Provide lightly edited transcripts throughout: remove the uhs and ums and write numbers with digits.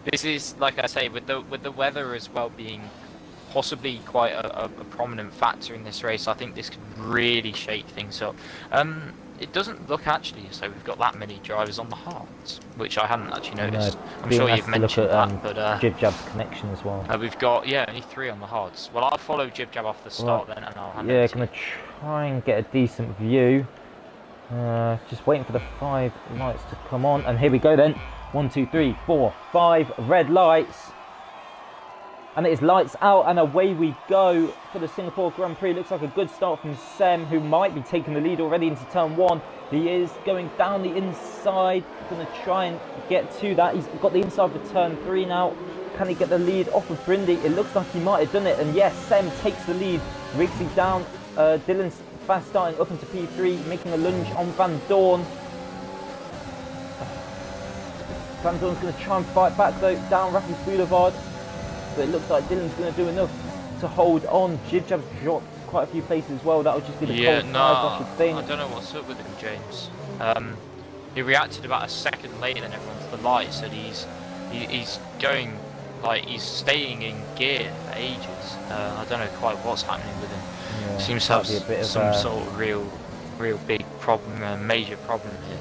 This is, like I say, with the weather as well being possibly quite a prominent factor in this race. I think this could really shake things up. It doesn't look actually as though we've got that many drivers on the hards, which I hadn't actually No, noticed. I'm Liam sure has you've to look mentioned that, at but Jib Jab's connection as well. we've got, yeah, only 3 on the hards. Well, I'll follow Jib Jab off the start then, and I'll hand Yeah, over to gonna you. try and get a decent view. Just waiting for the 5 lights to come on, and here we go then. 1, 2, 3, 4, 5 red lights, and it is lights out, and away we go for the Singapore Grand Prix. Looks like a good start from Sem, who might be taking the lead already into turn 1. He is going down the inside, gonna try and get to that. He's got the inside for turn 3 now. Can he get the lead off of Brindy? It looks like he might have done it, and yes, Sem takes the lead. Riggsy down, Dylan's fast starting up into P3, making a lunge on Van Dorn. Van Dorn's going to try and fight back though, down Rapids Boulevard, but it looks like Dylan's going to do enough to hold on. Jib Jab's dropped quite a few places as well. That'll just be the cold five, I should think. I don't know what's up with him, James. He reacted about a second later than everyone to the lights, and he's going, like, he's staying in gear for ages. I don't know quite what's happening with him. Yeah, seems to have some sort of real big problem, major problem here.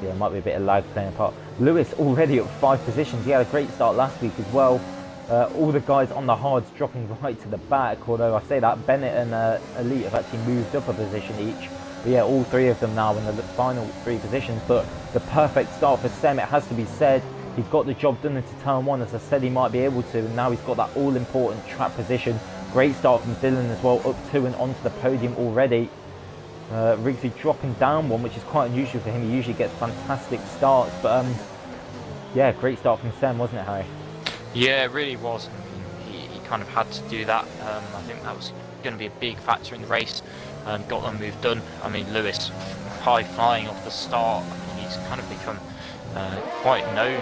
Yeah, it might be a bit of lag playing a part. Lewis already up 5 positions. He had a great start last week as well. All the guys on the hards dropping right to the back, although I say that Bennett and Elite have actually moved up a position each. But yeah, all 3 of them now in the final 3 positions. But the perfect start for Sem, it has to be said. He got the job done into turn 1, as I said he might be able to, and now he's got that all-important track position. Great start from Dylan as well, up 2 and onto the podium already. Riggsy dropping down 1, which is quite unusual for him. He usually gets fantastic starts, but yeah, great start from Sem, wasn't it, Harry? Yeah, it really was. I mean, he kind of had to do that. I think that was going to be a big factor in the race, and got that move done. I mean, Lewis high flying off the start. I mean, he's kind of become quite known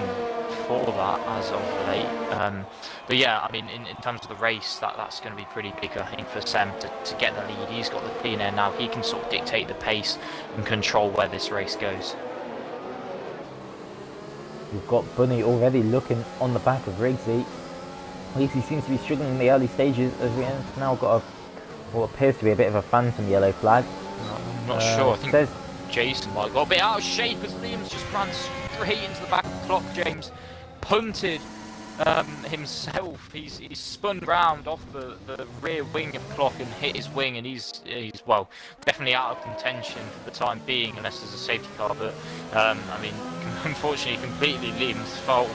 for that as of late. But yeah, I mean, in terms of the race, that's going to be pretty big, I think, for Sem to get the lead. He's got the clean air now. He can sort of dictate the pace and control where this race goes. We've got Bunny already looking on the back of Riggsy. Riggsy seems to be struggling in the early stages, as we have now got what appears to be a bit of a phantom yellow flag. I'm not sure. I think Jason might got a bit out of shape as Liam's just ran straight into the back of the clock. James punted himself. He's spun round off the rear wing of Clock and hit his wing, and he's well, definitely out of contention for the time being, unless there's a safety car. But I mean, unfortunately, completely Liam's fault,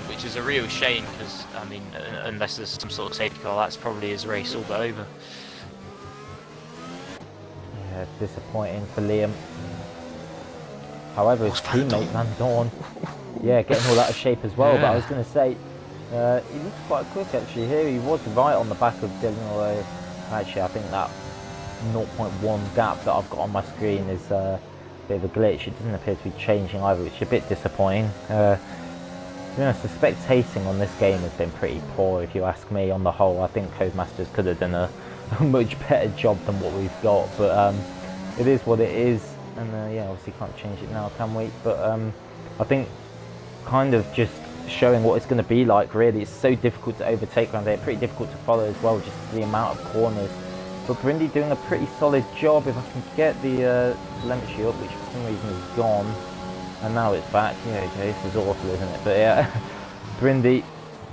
which is a real shame, because I mean, unless there's some sort of safety car, that's probably his race all but over. Yeah, disappointing for Liam. However, his teammate Van Dorn, yeah, getting all out of shape as well. Yeah. But I was going to say, he looks quite quick actually here. He was right on the back of Dylan, although actually I think that 0.1 gap that I've got on my screen is a bit of a glitch. It doesn't appear to be changing either, which is a bit disappointing. To be honest, the spectating on this game has been pretty poor, if you ask me. On the whole, I think Codemasters could have done a much better job than what we've got, but it is what it is, and yeah, obviously can't change it now, can we? But I think kind of just showing what it's going to be like, really. It's so difficult to overtake around here, pretty difficult to follow as well, just the amount of corners. But Brindy doing a pretty solid job. If I can get the telemetry up, which for some reason is gone, and now it's back. Yeah, okay, this is awful, isn't it? But yeah, Brindy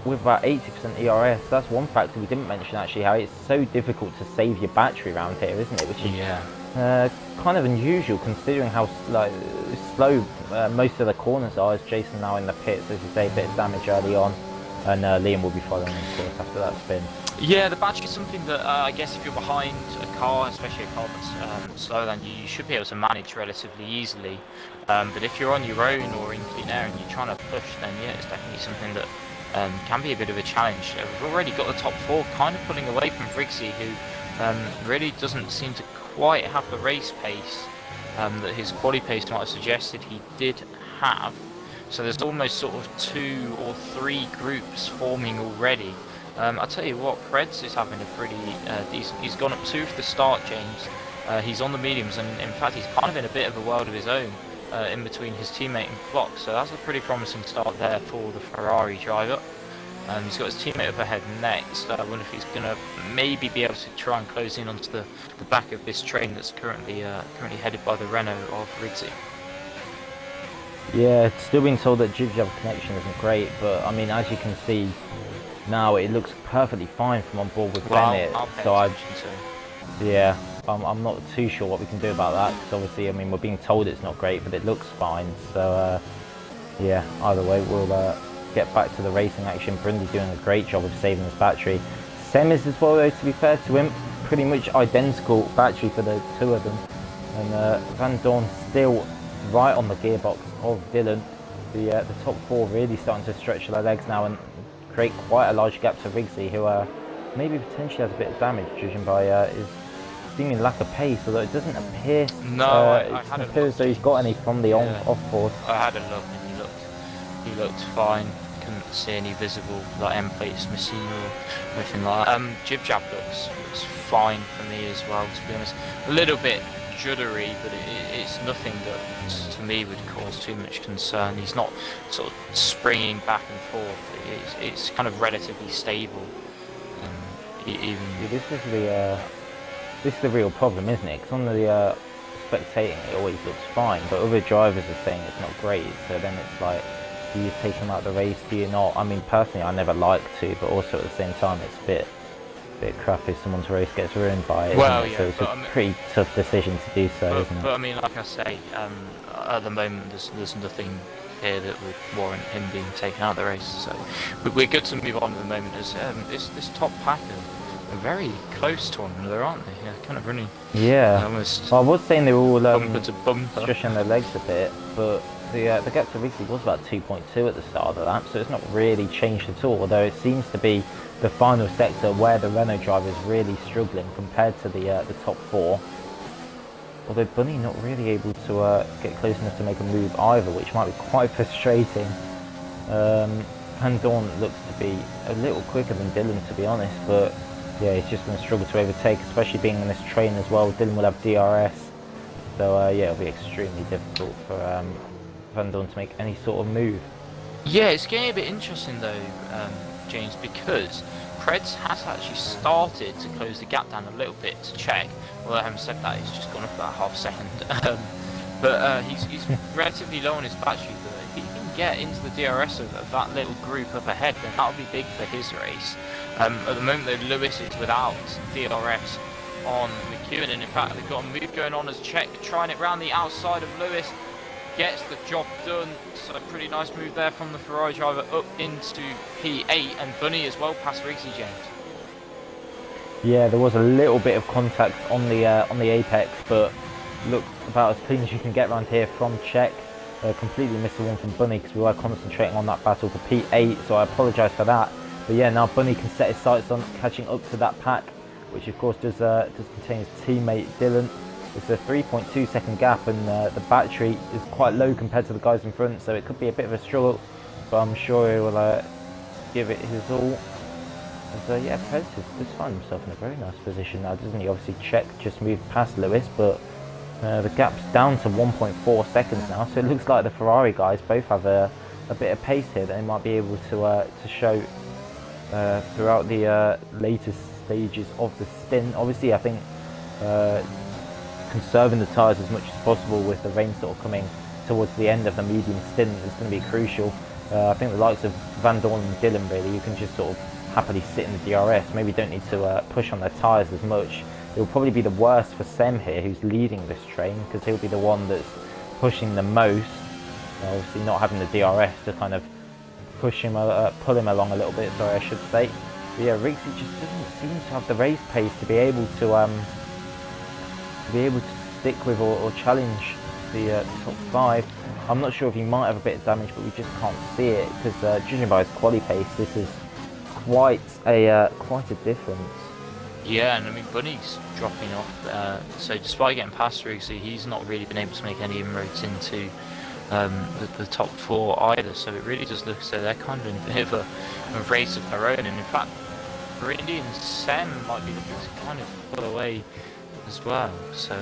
with about 80% ERS. That's one factor we didn't mention actually, how it's so difficult to save your battery around here, isn't it? Which is kind of unusual considering how slow most of the corners are. As Jason now in the pits, as you say, a bit of damage early on, and Liam will be following of course after that spin. Yeah, the battery is something that I guess if you're behind a car, especially a car that's slower than you should be able to manage relatively easily. But if you're on your own or in clean air and you're trying to push, then yeah, it's definitely something that can be a bit of a challenge. We've already got the top 4 kind of pulling away from Riggsy, who really doesn't seem to quite have the race pace that his quali pace might have suggested he did have. So there's almost sort of 2 or 3 groups forming already. I'll tell you what, Preds is having a pretty decent... He's gone up 2 for the start, James. He's on the mediums, and in fact he's kind of in a bit of a world of his own. in between his teammate and Clock, so that's a pretty promising start there for the Ferrari driver. He's got his teammate up ahead next. I wonder if he's going to maybe be able to try and close in onto the back of this train that's currently headed by the Renault of Riggsy. Yeah, still being told that jib jab connection isn't great, but I mean, as you can see now, it looks perfectly fine from on board with Bennett. Yeah, I'm not too sure what we can do about that, because obviously, I mean, we're being told it's not great, but it looks fine. So yeah, either way, we'll get back to the racing action. Brundy doing a great job of saving his battery. Sem is as well, though, to be fair to him, pretty much identical battery for the two of them. And Van Dorn still right on the gearbox of Dylan. The top four really starting to stretch their legs now and create quite a large gap to Riggsy, who maybe potentially has a bit of damage, judging by his seeming lack of pace, although it doesn't appear, it doesn't appear as though he's got any from the off board. I had a look and he looked fine. Couldn't see any visible like end plates missing or anything like that. Jib jab looks fine for me as well, to be honest. A little bit juddery, but it's nothing that to me would cause too much concern. He's not sort of springing back and forth. It's kind of relatively stable. Even yeah, this is the real problem, isn't it? Because on the spectating, it always looks fine, but other drivers are saying it's not great. So then it's like, do you take him out of the race? Do you not? I mean, personally, I never like to, but also at the same time, it's a bit crap if someone's race gets ruined by it. Well, yeah, so it's a pretty tough decision to do so, isn't it? But I mean, like I say, at the moment, there's nothing here that would warrant him being taken out of the race. So we're good to move on at the moment, as this top pack are very close to one another, aren't they? Yeah, kind of running. Yeah. Almost. Well, I was saying they were all bumper to bumper, stretching their legs a bit, but the gap to Riggsy was about 2.2 at the start of the lap, so it's not really changed at all. Although it seems to be the final sector where the Renault driver is really struggling compared to the top four. Although Bunny not really able to get close enough to make a move either, which might be quite frustrating. Van Dorn looks to be a little quicker than Dylan, to be honest, but yeah, he's just going to struggle to overtake, especially being in this train as well. Dylan will have DRS, so yeah, it'll be extremely difficult for Van Dorn to make any sort of move. Yeah, it's getting a bit interesting though, James, because Preds has actually started to close the gap down a little bit to check. Although having said that, he's just gone up about half a second. But he's relatively low on his battery. But if he can get into the DRS of that little group up ahead, then that'll be big for his race. At the moment, though, Lewis is without DRS on McEwen, and in fact, they've got a move going on as Czech trying it round the outside of Lewis. Gets the job done, so a pretty nice move there from the Ferrari driver up into P8, and Bunny as well past Riggsy, James. Yeah, there was a little bit of contact on the apex, but looked about as clean as you can get around here from Czech. Completely missed the one from Bunny because we were concentrating on that battle for P8, so I apologise for that. But yeah, now Bunny can set his sights on catching up to that pack, which of course does contain his teammate Dylan. It's a 3.2 second gap, and the battery is quite low compared to the guys in front, so it could be a bit of a struggle, but I'm sure he will give it his all. And yeah, Preds has found himself in a very nice position now, doesn't he? Obviously Czech just moved past Lewis, but the gap's down to 1.4 seconds now, so it looks like the Ferrari guys both have a bit of pace here that they might be able to show throughout the latest stages of the stint. Obviously, I think conserving the tyres as much as possible with the rain sort of coming towards the end of the medium stint is going to be crucial. I think the likes of Van Dorn and Dylan, really, you can just sort of happily sit in the DRS, maybe don't need to push on their tyres as much. It will probably be the worst for Sem here, who's leading this train, because he'll be the one that's pushing the most. Obviously not having the DRS to kind of push him, pull him along a little bit, sorry I should say. But yeah, Riggsy just doesn't seem to have the race pace to be able to stick with or challenge the top five. I'm not sure if he might have a bit of damage, but we just can't see it because judging by his quali pace, this is quite a difference. Yeah, and I mean Bunny's dropping off. So despite getting past Riggsy, he's not really been able to make any inroads into the top four either. So it really does look as though they're kind of in a bit of a race of their own. And in fact, Brady and Sem might be looking to kind of pull away as well. So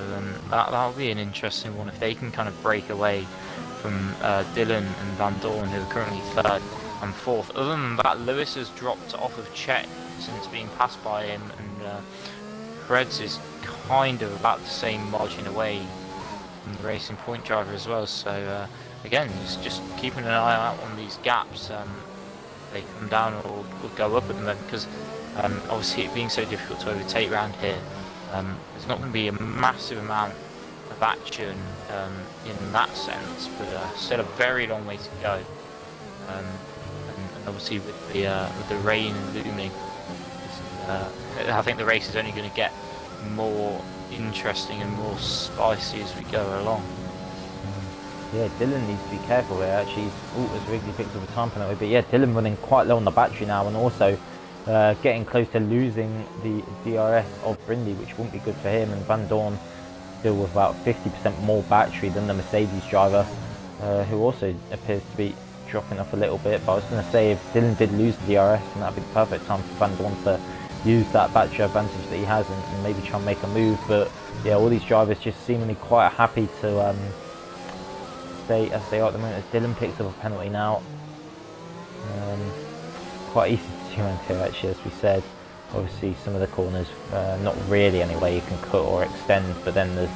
that'll be an interesting one if they can kind of break away from Dylan and Van Dorn, who are currently 3rd and 4th. Other than that, Lewis has dropped off of Chet since being passed by him, and Preds is kind of about the same margin away from the Racing Point driver as well. So again, just keeping an eye out on these gaps. They come down or go up at the moment, because obviously it being so difficult to overtake around here, there's not going to be a massive amount of action in that sense, but still a very long way to go. And obviously with the rain looming, I think the race is only going to get more interesting and more spicy as we go along. Yeah, Dylan needs to be careful here. Actually, as Wrigley picks up a time penalty, but yeah, Dylan running quite low on the battery now, and also getting close to losing the DRS of Brindley, which wouldn't be good for him. And Van Dorn still with about 50% more battery than the Mercedes driver, who also appears to be dropping off a little bit. But I was going to say, if Dylan did lose the DRS, then that'd be the perfect time for Van Dorn to use that battery advantage that he has and maybe try and make a move. But yeah, all these drivers just seemingly quite happy to stay as they are at the moment, as Dylan picks up a penalty now. Quite easy to do around here, actually, as we said. Obviously some of the corners, not really anyway, you can cut or extend, but then there's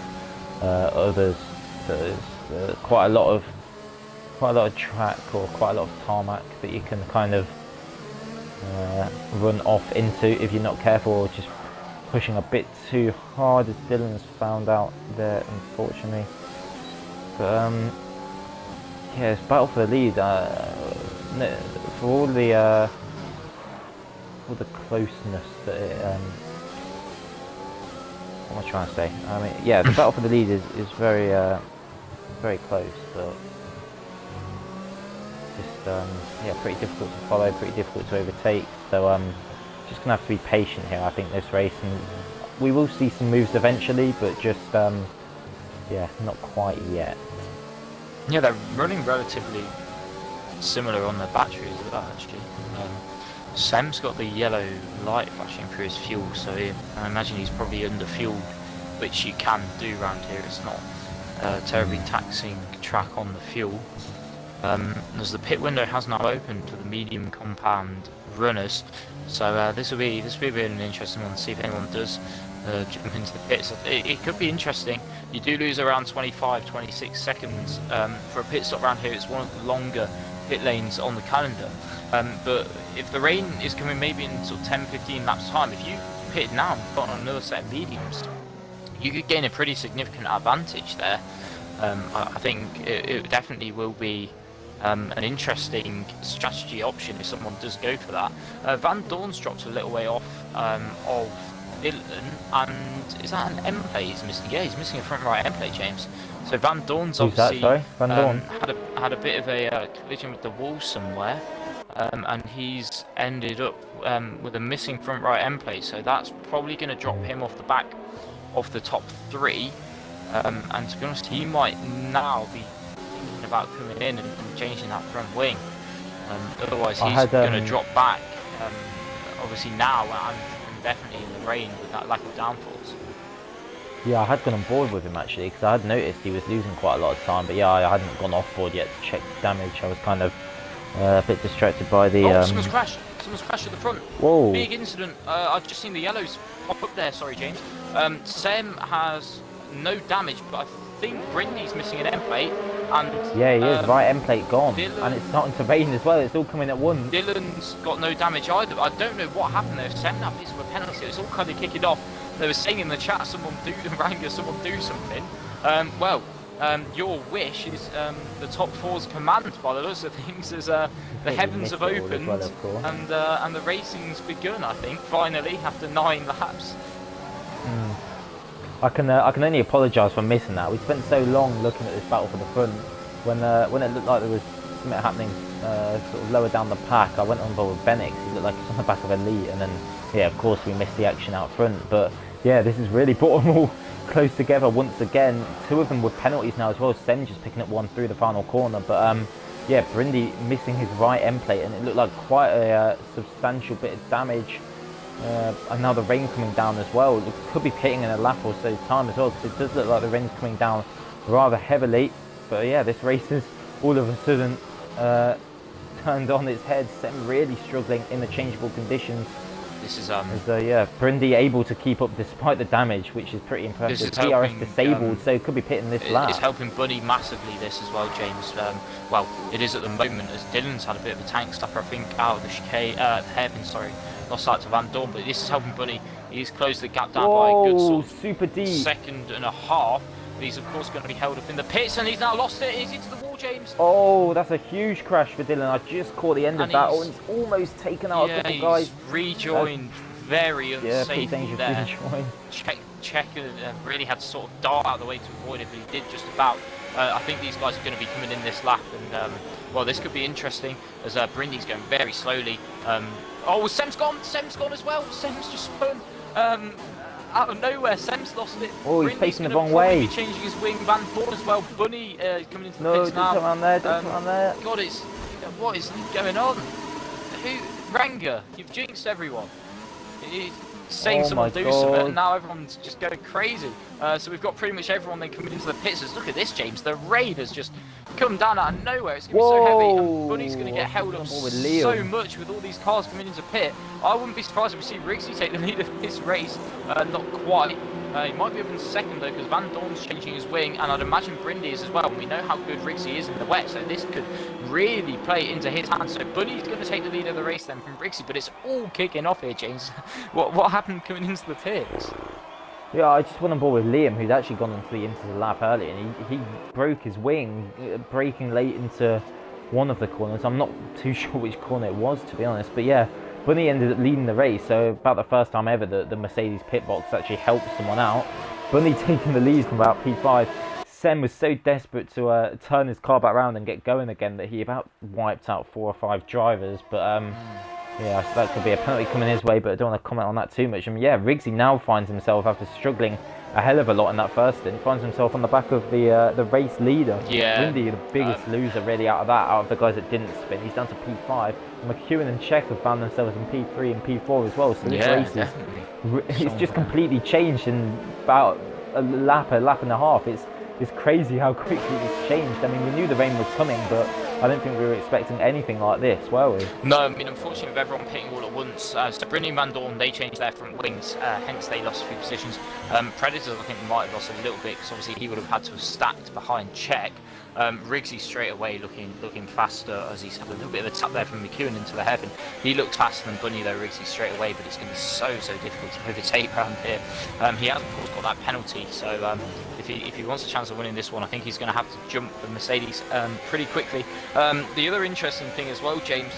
others, there's quite a lot of track or quite a lot of tarmac that you can kind of run off into if you're not careful, or just pushing a bit too hard, as Dylan's found out there, unfortunately. But yeah, it's battle for the lead. For all the closeness that it, what am I trying to say? I mean, yeah, the battle for the lead is very very close, but just yeah, pretty difficult to follow, pretty difficult to overtake. So just gonna have to be patient here, I think, this race, and we will see some moves eventually, but just yeah, not quite yet. Yeah, they're running relatively similar on their batteries as well, actually. Sam's got the yellow light flashing through his fuel, so I imagine he's probably under fueled, which you can do around here. It's not terribly taxing track on the fuel. As the pit window has now opened for the medium compound runners, so this will be a bit of an interesting one to see if anyone does jump into the pits. It could be interesting. You do lose around 25-26 seconds for a pit stop around here. It's one of the longer pit lanes on the calendar, but if the rain is coming maybe in sort of 10-15 laps time, if you pit now and got on another set of mediums, you could gain a pretty significant advantage there. I think it definitely will be an interesting strategy option if someone does go for that. Van Dorn's dropped a little way off of Dylan, and is that an M plate he's missing? Yeah, he's missing a front right M plate, James. So Van Dorn's obviously Van Dorn? had a bit of a collision with the wall somewhere, and he's ended up with a missing front right end plate. So that's probably going to drop him off the back of the top 3. And to be honest, he might now be thinking about coming in and changing that front wing. Otherwise, he's going to drop back. Obviously now and definitely in the rain with that lack of downforce. Yeah, I had gone on board with him actually, because I had noticed he was losing quite a lot of time, but yeah, I hadn't gone off board yet to check the damage. I was kind of a bit distracted by the... Someone's crashed at the front. Whoa. Big incident. I've just seen the yellows pop up there, sorry James. Sam has no damage, but I think Brindley's missing an end plate, and yeah, he is, right end plate gone, and it's starting to rain as well. It's all coming at once. Dylan's got no damage either. I don't know what happened there. Sam now picked up a penalty. It's all kind of kicking off. They were saying in the chat, someone do something. Well, your wish is the top 4's command by the looks of things, as the heavens have opened well, and the racing's begun. I think finally after 9 laps. I can only apologise for missing that. We spent so long looking at this battle for the front. When it looked like there was something happening sort of lower down the pack, I went on board with Bennett. He looked like he was on the back of Elite, and then yeah, of course we missed the action out front. But yeah, this has really brought them all close together once again. 2 of them with penalties now as well. Sen just picking up 1 through the final corner, but yeah, Brindy missing his right end plate, and it looked like quite a substantial bit of damage. And now the rain coming down as well. It could be pitting in a lap or so time as well, because it does look like the rain's coming down rather heavily. But yeah, this race has all of a sudden turned on its head. Sem really struggling in the changeable conditions. This is yeah, Brindy able to keep up despite the damage, which is pretty impressive. This is helping, DRS disabled, so could be pitting this lap. It's helping Bunny massively, this as well, James. Well, it is at the moment, as Dylan's had a bit of a tank stopper, I think, out of the chicane, hairpin, sorry, lost out to Van Dorn, but this is helping Bunny. He's closed the gap down by a good sort of super deep second and a half. But he's of course going to be held up in the pits, and he's now lost it. He's into the wall, James. Oh, that's a huge crash for Dylan. I just caught the end of that. Oh, and he's almost taken out a couple guys. Rejoined very unsafely there. Check really had to sort of dart out of the way to avoid it, but he did just about. I think these guys are going to be coming in this lap, and well, this could be interesting as Brindy's going very slowly. Oh, Sem's gone as well. Sem's just spun. Out of nowhere, Sem's lost it. Oh, he's facing the wrong way. Be changing his wing. Van Dorn as well. Bunny coming into the pits now. No, don't come around there. Don't come around there. God, what is going on? Ranger, you've jinxed everyone. Saying someone do something, and now everyone's just going crazy. So we've got pretty much everyone then coming into the pits. Look at this, James. The raid has just come down out of nowhere. It's going to be so heavy, and Bunny's going to get held up so much with all these cars coming into pit. I wouldn't be surprised if we see Riggsy take the lead of this race. Not quite. He might be up in second though, because Van Dorn's changing his wing, and I'd imagine Brindy is as well. And we know how good Riggsy is in the wet, so this could really play into his hands. So Bunny's going to take the lead of the race then from Riggsy, but it's all kicking off here, James. What happened coming into the pits? Yeah, I just went on board with Liam, who's actually gone into the lap early, and he broke his wing, braking late into one of the corners. I'm not too sure which corner it was, to be honest, but yeah, Bunny ended up leading the race, so about the first time ever that the Mercedes pit box actually helped someone out. Bunny taking the lead from about P5. Sem was so desperate to turn his car back around and get going again that he about wiped out 4 or 5 drivers, but yeah, so that could be a penalty coming his way, but I don't want to comment on that too much. Yeah, Riggsy now finds himself, after struggling a hell of a lot in that first stint, finds himself on the back of the race leader. Yeah. Windy, the biggest loser really out of the guys that didn't spin. He's down to P5. McEwen and Czech have found themselves in P3 and P4 as well. So this race is it's just completely changed in about a lap and a half. It's crazy how quickly it's changed. I mean, we knew the rain was coming, but I don't think we were expecting anything like this, were we? No, I mean, unfortunately, with everyone pitting all at once, so Brindy and Van Dorn, they changed their front wings, hence they lost a few positions. Predators, I think, might have lost a little bit, because obviously he would have had to have stacked behind Czech. Riggsy straight away looking faster, as he's had a little bit of a tap there from McEwen into the hairpin. He looks faster than Bunny though, Riggsy straight away, but it's going to be so difficult to overtake around here. He has of course got that penalty, so if he wants a chance of winning this one, I think he's going to have to jump the Mercedes pretty quickly. The other interesting thing as well, James,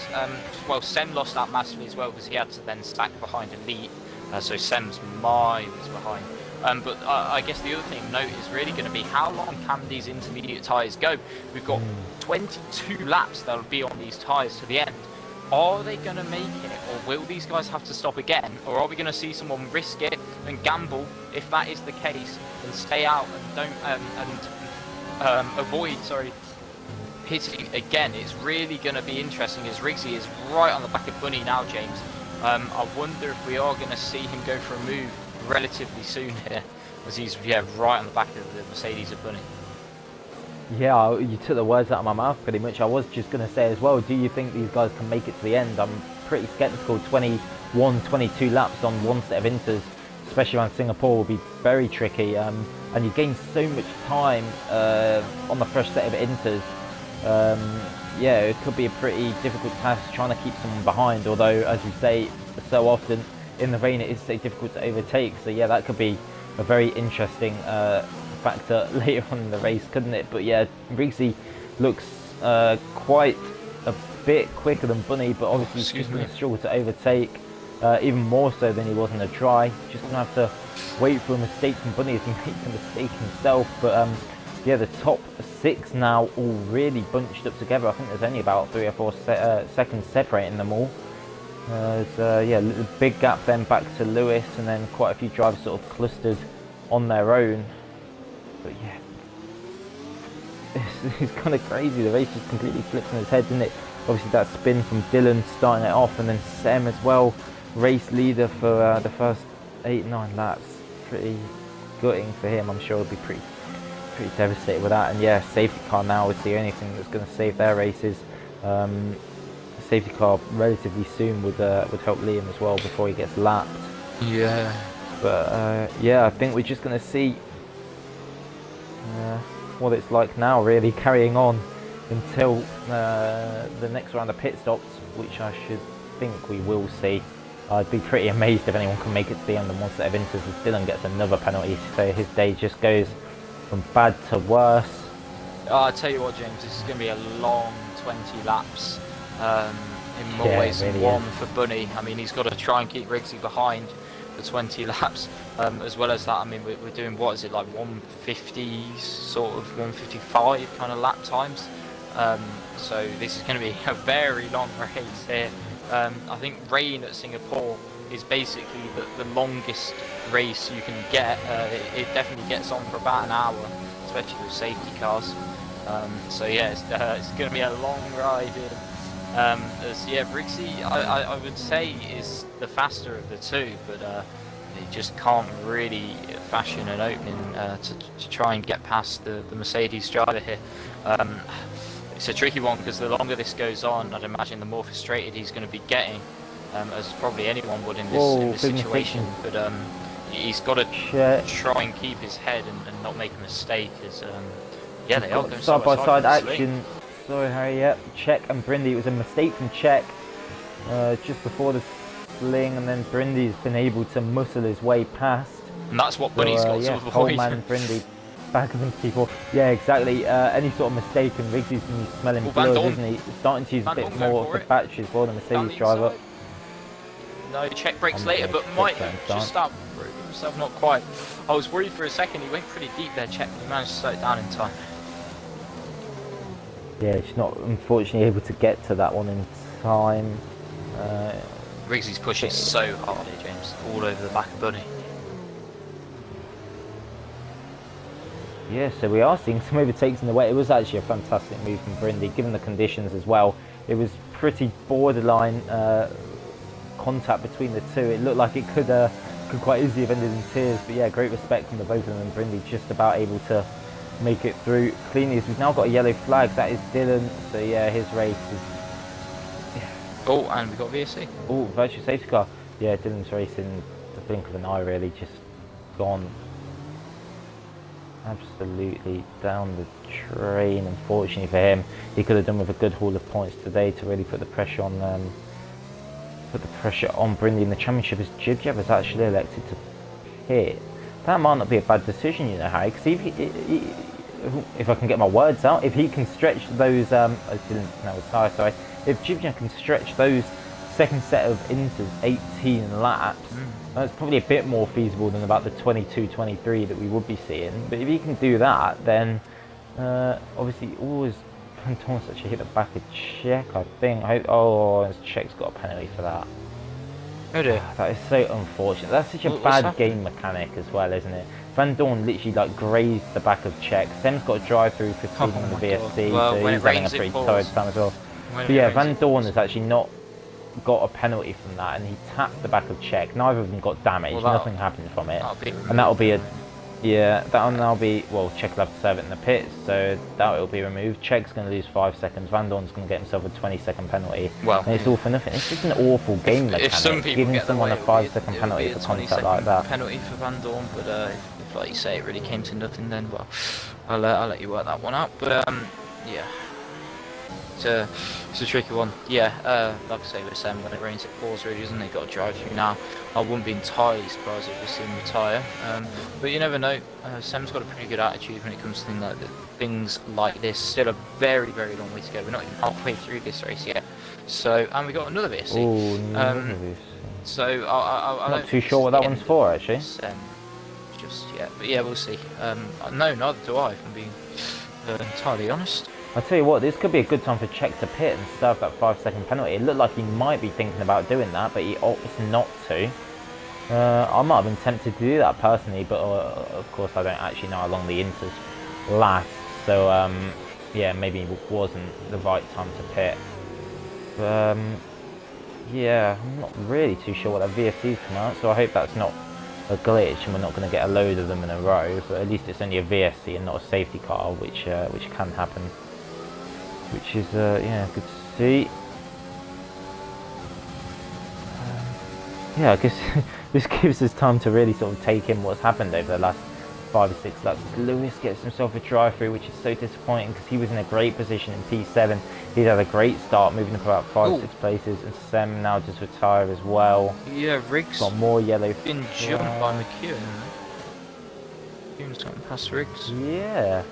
well, Sem lost that massively as well, because he had to then stack behind Elite, so Sem's miles behind. But I guess the other thing to note is really going to be how long can these intermediate tyres go. We've got 22 laps that'll be on these tyres to the end. Are they going to make it, or will these guys have to stop again, or are we going to see someone risk it and gamble, if that is the case, and stay out and don't avoid hitting again? It's really going to be interesting, as Riggsy is right on the back of Bunny now, James. I wonder if we are going to see him go for a move relatively soon here, as he's right on the back of the Mercedes of Bunny. Yeah, you took the words out of my mouth pretty much. I was just going to say as well, do you think these guys can make it to the end? I'm pretty sceptical. 21, 22 laps on one set of inters, especially around Singapore, will be very tricky, and you gain so much time on the first set of inters. Yeah, it could be a pretty difficult task trying to keep someone behind, although as you say so often in the rain it is so difficult to overtake. So yeah, that could be a very interesting factor later on in the race, couldn't it? But yeah, Riggsy looks quite a bit quicker than Bunny, but obviously he's going to struggle to overtake, even more so than he was in the dry. Just going to have to wait for a mistake from Bunny as he makes a mistake himself. But yeah, the top 6 now all really bunched up together. I think there's only about 3 or 4 seconds separating them all. Yeah, a big gap then back to Lewis, and then quite a few drivers sort of clustered on their own. But yeah, it's kind of crazy. The race just completely flips on its head, didn't it? Obviously that spin from Dylan starting it off, and then Sem as well, race leader for the first 8-9 laps. Pretty gutting for him. I'm sure it'll be pretty pretty devastated with that. And yeah, safety car now is the only thing that's going to save their races. Safety car relatively soon would help Liam as well before he gets lapped. Yeah. But yeah, I think we're just going to see what it's like now, really, carrying on until the next round of pit stops, which I should think we will see. I'd be pretty amazed if anyone can make it to the end, and once that enters, as Dylan gets another penalty, so his day just goes from bad to worse. I'll tell you what, James, this is going to be a long 20 laps. In more ways than one for Bunny. I mean, he's got to try and keep Riggsy behind for 20 laps. As well as that, I mean, we're doing, what is it, like 150, sort of 155 kind of lap times. So this is going to be a very long race here. I think rain at Singapore is basically the longest race you can get. It definitely gets on for about an hour, especially with safety cars. So yeah, it's going to be a long ride here. Yeah, Riggsy, I would say, is the faster of the two, but he just can't really fashion an opening to try and get past the Mercedes driver here. It's a tricky one because the longer this goes on, I'd imagine the more frustrated he's going to be getting, as probably anyone would in this situation. But he's got to try and keep his head and not make a mistake. As yeah, they are going side by side action. Sorry, Harry. Yep, Czech and Brindy. It was a mistake from Czech just before the sling, and then Brindy's been able to muscle his way past. And that's what Bunny's got to avoid. Coleman and Brindy back of people. Yeah, exactly. Any sort of mistake, and Riggsy's been smelling blood, isn't he? Starting to use a bit more of the battery as well, the Mercedes driver. No, Czech brakes later, but might just start himself, not quite. I was worried for a second. He went pretty deep there, Czech, but he managed to slow it down in time. Yeah, he's not unfortunately able to get to that one in time. Riggsy's pushing so hard here, James, all over the back of Bunny. Yeah, so we are seeing some overtakes in the wet. It was actually a fantastic move from Brindy, given the conditions as well. It was pretty borderline contact between the two. It looked like it could quite easily have ended in tears, but yeah, great respect from the both of them. And Brindy just about able to make it through cleanly. As we've now got a yellow flag, that is Dylan. So yeah, his race is. Oh, and we've got VSC. Oh, virtual safety car. Yeah, Dylan's race in the blink of an eye, really just gone absolutely down the train. Unfortunately for him, he could have done with a good haul of points today to really put the pressure on Brindy in the championship, as Jibjev has actually elected to pit. That might not be a bad decision, you know, Harry, because if I can get my words out, if he can stretch those, if Jibjev can stretch those second set of inters 18 laps, that's probably a bit more feasible than about the 22-23 that we would be seeing. But if he can do that, then obviously always Thomas actually hit the back of Czech, I think. Oh, Czech's got a penalty for that. Oh dear. That is so unfortunate. That's such a bad game mechanic as well, isn't it? Van Dorn literally like grazed the back of Czech. Sem's got a drive through for speeding on the VSC, well, so he's having a pretty tired time as well. But yeah, Van Dorn has actually not got a penalty from that, and he tapped the back of Czech. Neither of them got damage. Well, nothing happened from it, and that'll be a that'll now be, well, Czech will have to serve it in the pits, so that will be removed. Czech's going to lose 5 seconds. Van Dorn's going to get himself a 20-second penalty. Well, and it's all for nothing. It's just an awful game mechanic. If some people giving get someone a 5-second penalty for contact like that. Penalty for Van Dorn, but if, like you say, it really came to nothing, then well, I'll let you work that one out. But yeah. It's a tricky one. Yeah, like I say with Sam, when it rains it pours really, doesn't it? Got to drive through now. I wouldn't be entirely surprised if we see him retire. But you never know. Sam's got a pretty good attitude when it comes to things like this. Still a very, very long way to go. We're not even halfway through this race yet. So, and we got another VSC. Oh, another VSC. So I'm not too sure what that one's for, actually. Just yet, but yeah, we'll see. No, neither do I, if I'm being entirely honest. I'll tell you what, this could be a good time for Czech to pit and serve that 5-second penalty. It looked like he might be thinking about doing that, but he opts not to. I might have been tempted to do that personally, but of course I don't actually know how long the inters last. So yeah, maybe it wasn't the right time to pit. Yeah, I'm not really too sure what that VSC's come out, so I hope that's not a glitch and we're not going to get a load of them in a row, but at least it's only a VSC and not a safety car, which can happen, which is yeah, good to see. Yeah, I guess this gives us time to really sort of take in what's happened over the last 5 or 6 laps. Lewis gets himself a drive-through, which is so disappointing because he was in a great position in P7. He'd had a great start, moving up about 5 6 places, and Sem now just retire as well. Yeah, Riggs got more yellow. Been jumped by McEwen. McEwen's gotten past Riggs. Yeah.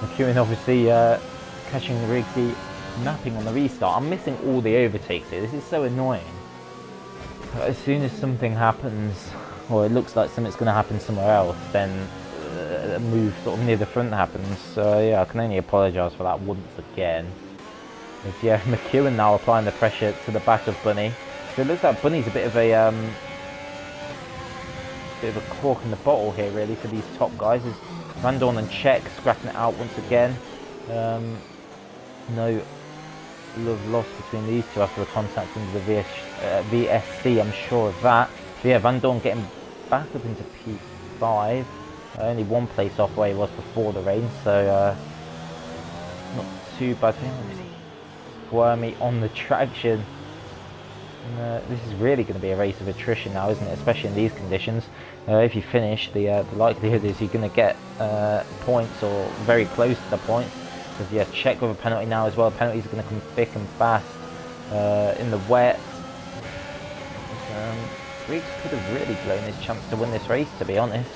McEwen obviously catching Riggsy napping on the restart. I'm missing all the overtakes here. This is so annoying. But as soon as something happens, or it looks like something's going to happen somewhere else, then a move sort of near the front happens. So yeah, I can only apologise for that once again. As, yeah, McEwen now applying the pressure to the back of Bunny. So it looks like Bunny's a bit of a cork in the bottle here, really, for these top guys. As Van Dorn and Czech scrapping it out once again. No love lost between these two after a contact into the VSC, I'm sure of that. So yeah, Van Dorn getting back up into P5, only one place off where he was before the rain, so not too bad for him. Squirmy on the traction. And, this is really going to be a race of attrition now, isn't it? Especially in these conditions. If you finish, the likelihood is you're going to get points or very close to the points. Because yeah, Czech with a penalty now as well. Penalties are going to come thick and fast in the wet. Riggs could have really blown his chance to win this race, to be honest.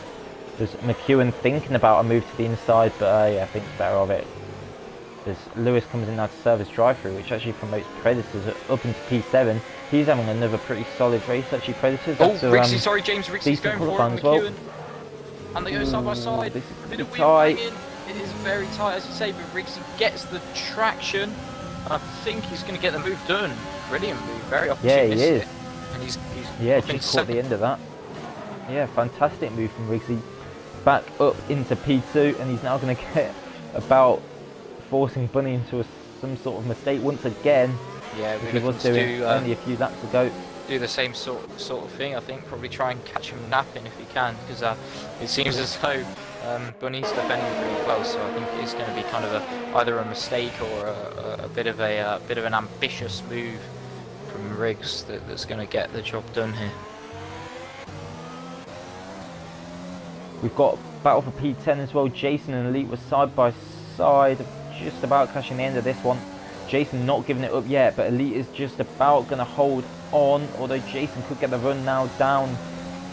There's McEwen thinking about a move to the inside, but yeah, I think it's better of it. As Lewis comes in now to serve his drive-through, which actually promotes Predators up into P7. He's having another pretty solid race, actually, Predators. Riggsy, sorry, James Riggsy's going for it, as well. McEwen. And they go side by side. This is Bit of tight. wheel banging. It is very tight, as you say, but Riggsy gets the traction. I think he's going to get the move done. Brilliant move, very opportunistic. Yeah, he is. And he's yeah, just caught the end of that. Yeah, fantastic move from Riggsy. Back up into P2, and he's now going to get about forcing Bunny into some sort of mistake once again. Yeah, he was doing only a few laps ago. Do the same sort of thing. I think probably try and catch him napping if he can, because it seems as though Bunny's defending pretty well. So I think it's going to be kind of either a mistake or a bit of an ambitious move from Riggs that's going to get the job done here. We've got battle for P10 as well. Jason and Elite were side by side, just about catching the end of this one. Jason not giving it up yet, but Elite is just about going to hold on, although Jason could get the run now down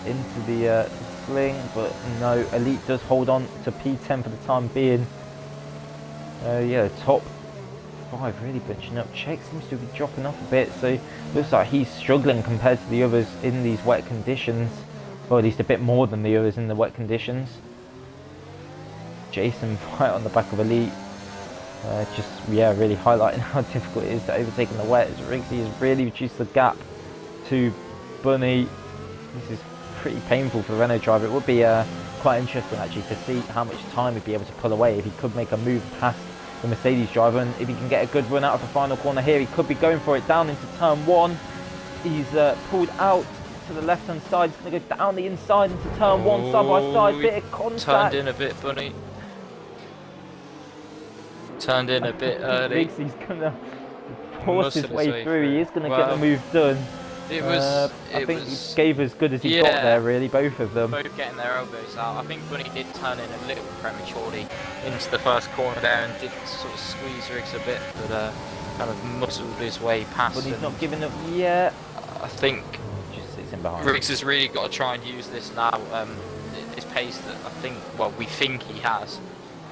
into the sling, but no, Elite does hold on to P10 for the time being. Yeah, the top 5 really bunching up. Czech seems to be dropping off a bit, so looks like he's struggling compared to the others in these wet conditions, or at least a bit more than the others in the wet conditions. Jason right on the back of Elite. Just, yeah, really highlighting how difficult it is to overtake in the wet, as Riggsy has really reduced the gap to Bunny. This is pretty painful for the Renault driver. It would be quite interesting actually to see how much time he'd be able to pull away if he could make a move past the Mercedes driver, and if he can get a good run out of the final corner here. He could be going for it down into turn 1. He's pulled out to the left hand side. He's going to go down the inside into turn 1, side by side, bit of contact. Turned in a bit, Bunny. Turned in a bit early. He's going to force his way through. He is going to get the move done. It was. I think he gave as good as he got there, really, both of them. Both getting their elbows out. I think Bunny did turn in a little prematurely into the first corner there and did sort of squeeze Riggs a bit, but kind of muscled his way past. But he's not giving up yet. I think just sits in behind. Riggs has really got to try and use this now. This pace that I think, well, we think he has,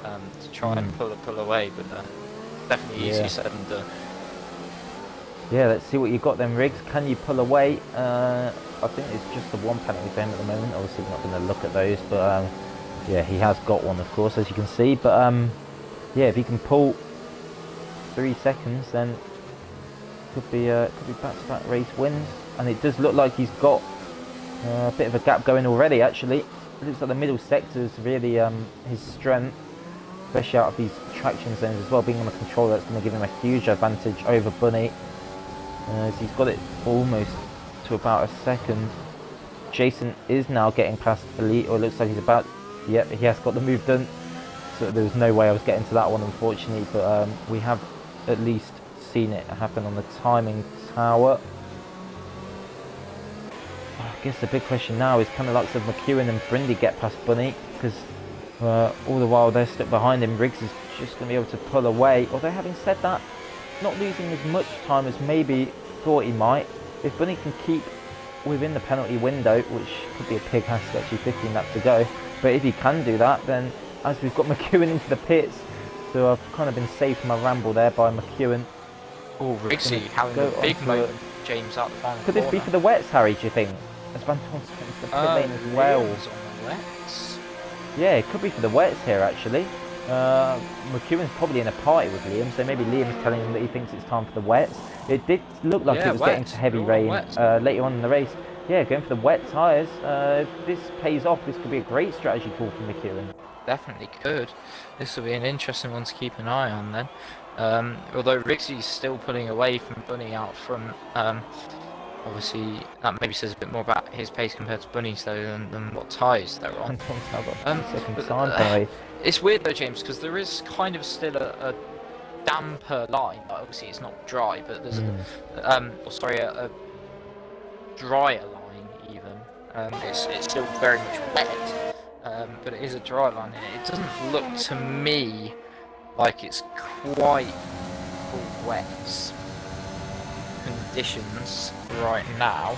to try and pull away, but definitely easier said than done. Yeah, let's see what you got then, Riggs. Can you pull away? I think it's just the one penalty for him at the moment. Obviously, we're not going to look at those, but yeah, he has got one, of course, as you can see. But yeah, if he can pull 3 seconds, then could be back-to-back race wins. And it does look like he's got a bit of a gap going already. Actually, it looks like the middle sector is really his strength, especially out of these traction zones as well. Being on the controller, that's going to give him a huge advantage over Bunny. He's got it almost to about a second. Jason is now getting past Elite, or it looks like he's about. Yep, he has got the move done. So there was no way I was getting to that one, unfortunately. But we have at least seen it happen on the timing tower. I guess the big question now is, can the likes of McEwen and Brindy get past Bunny? Because all the while they're stuck behind him, Riggs is just going to be able to pull away. Although having said that, not losing as much time as maybe thought he might. If Bunny can keep within the penalty window, which could be a pig hask, actually 15 laps to go, but if he can do that, then as we've got McEwen into the pits, so I've kind of been saved from a ramble there by McEwen. Oh, Riggsy having a big moment, James, out the final Could corner. this be for the wets, Harry, do you think? As Van Dorn's into the pit lane as well. On the wets. Yeah, it could be for the wets here, actually. McEwen's probably in a party with Liam, so maybe Liam's telling him that he thinks it's time for the wets. It did look like it was getting to heavy rain later on in the race. Yeah, going for the wet tyres. If this pays off, this could be a great strategy call for McEwen. Definitely could. This will be an interesting one to keep an eye on then. Although Riggsy's still pulling away from Bunny out front. Obviously, that maybe says a bit more about his pace compared to Bunny's though than what tyres they're on. It's weird though, James, because there is kind of still a damper line. Obviously, it's not dry, but there's a drier line even. It's still very much wet, but it is a dry line. It doesn't look to me like it's quite full wet conditions right now.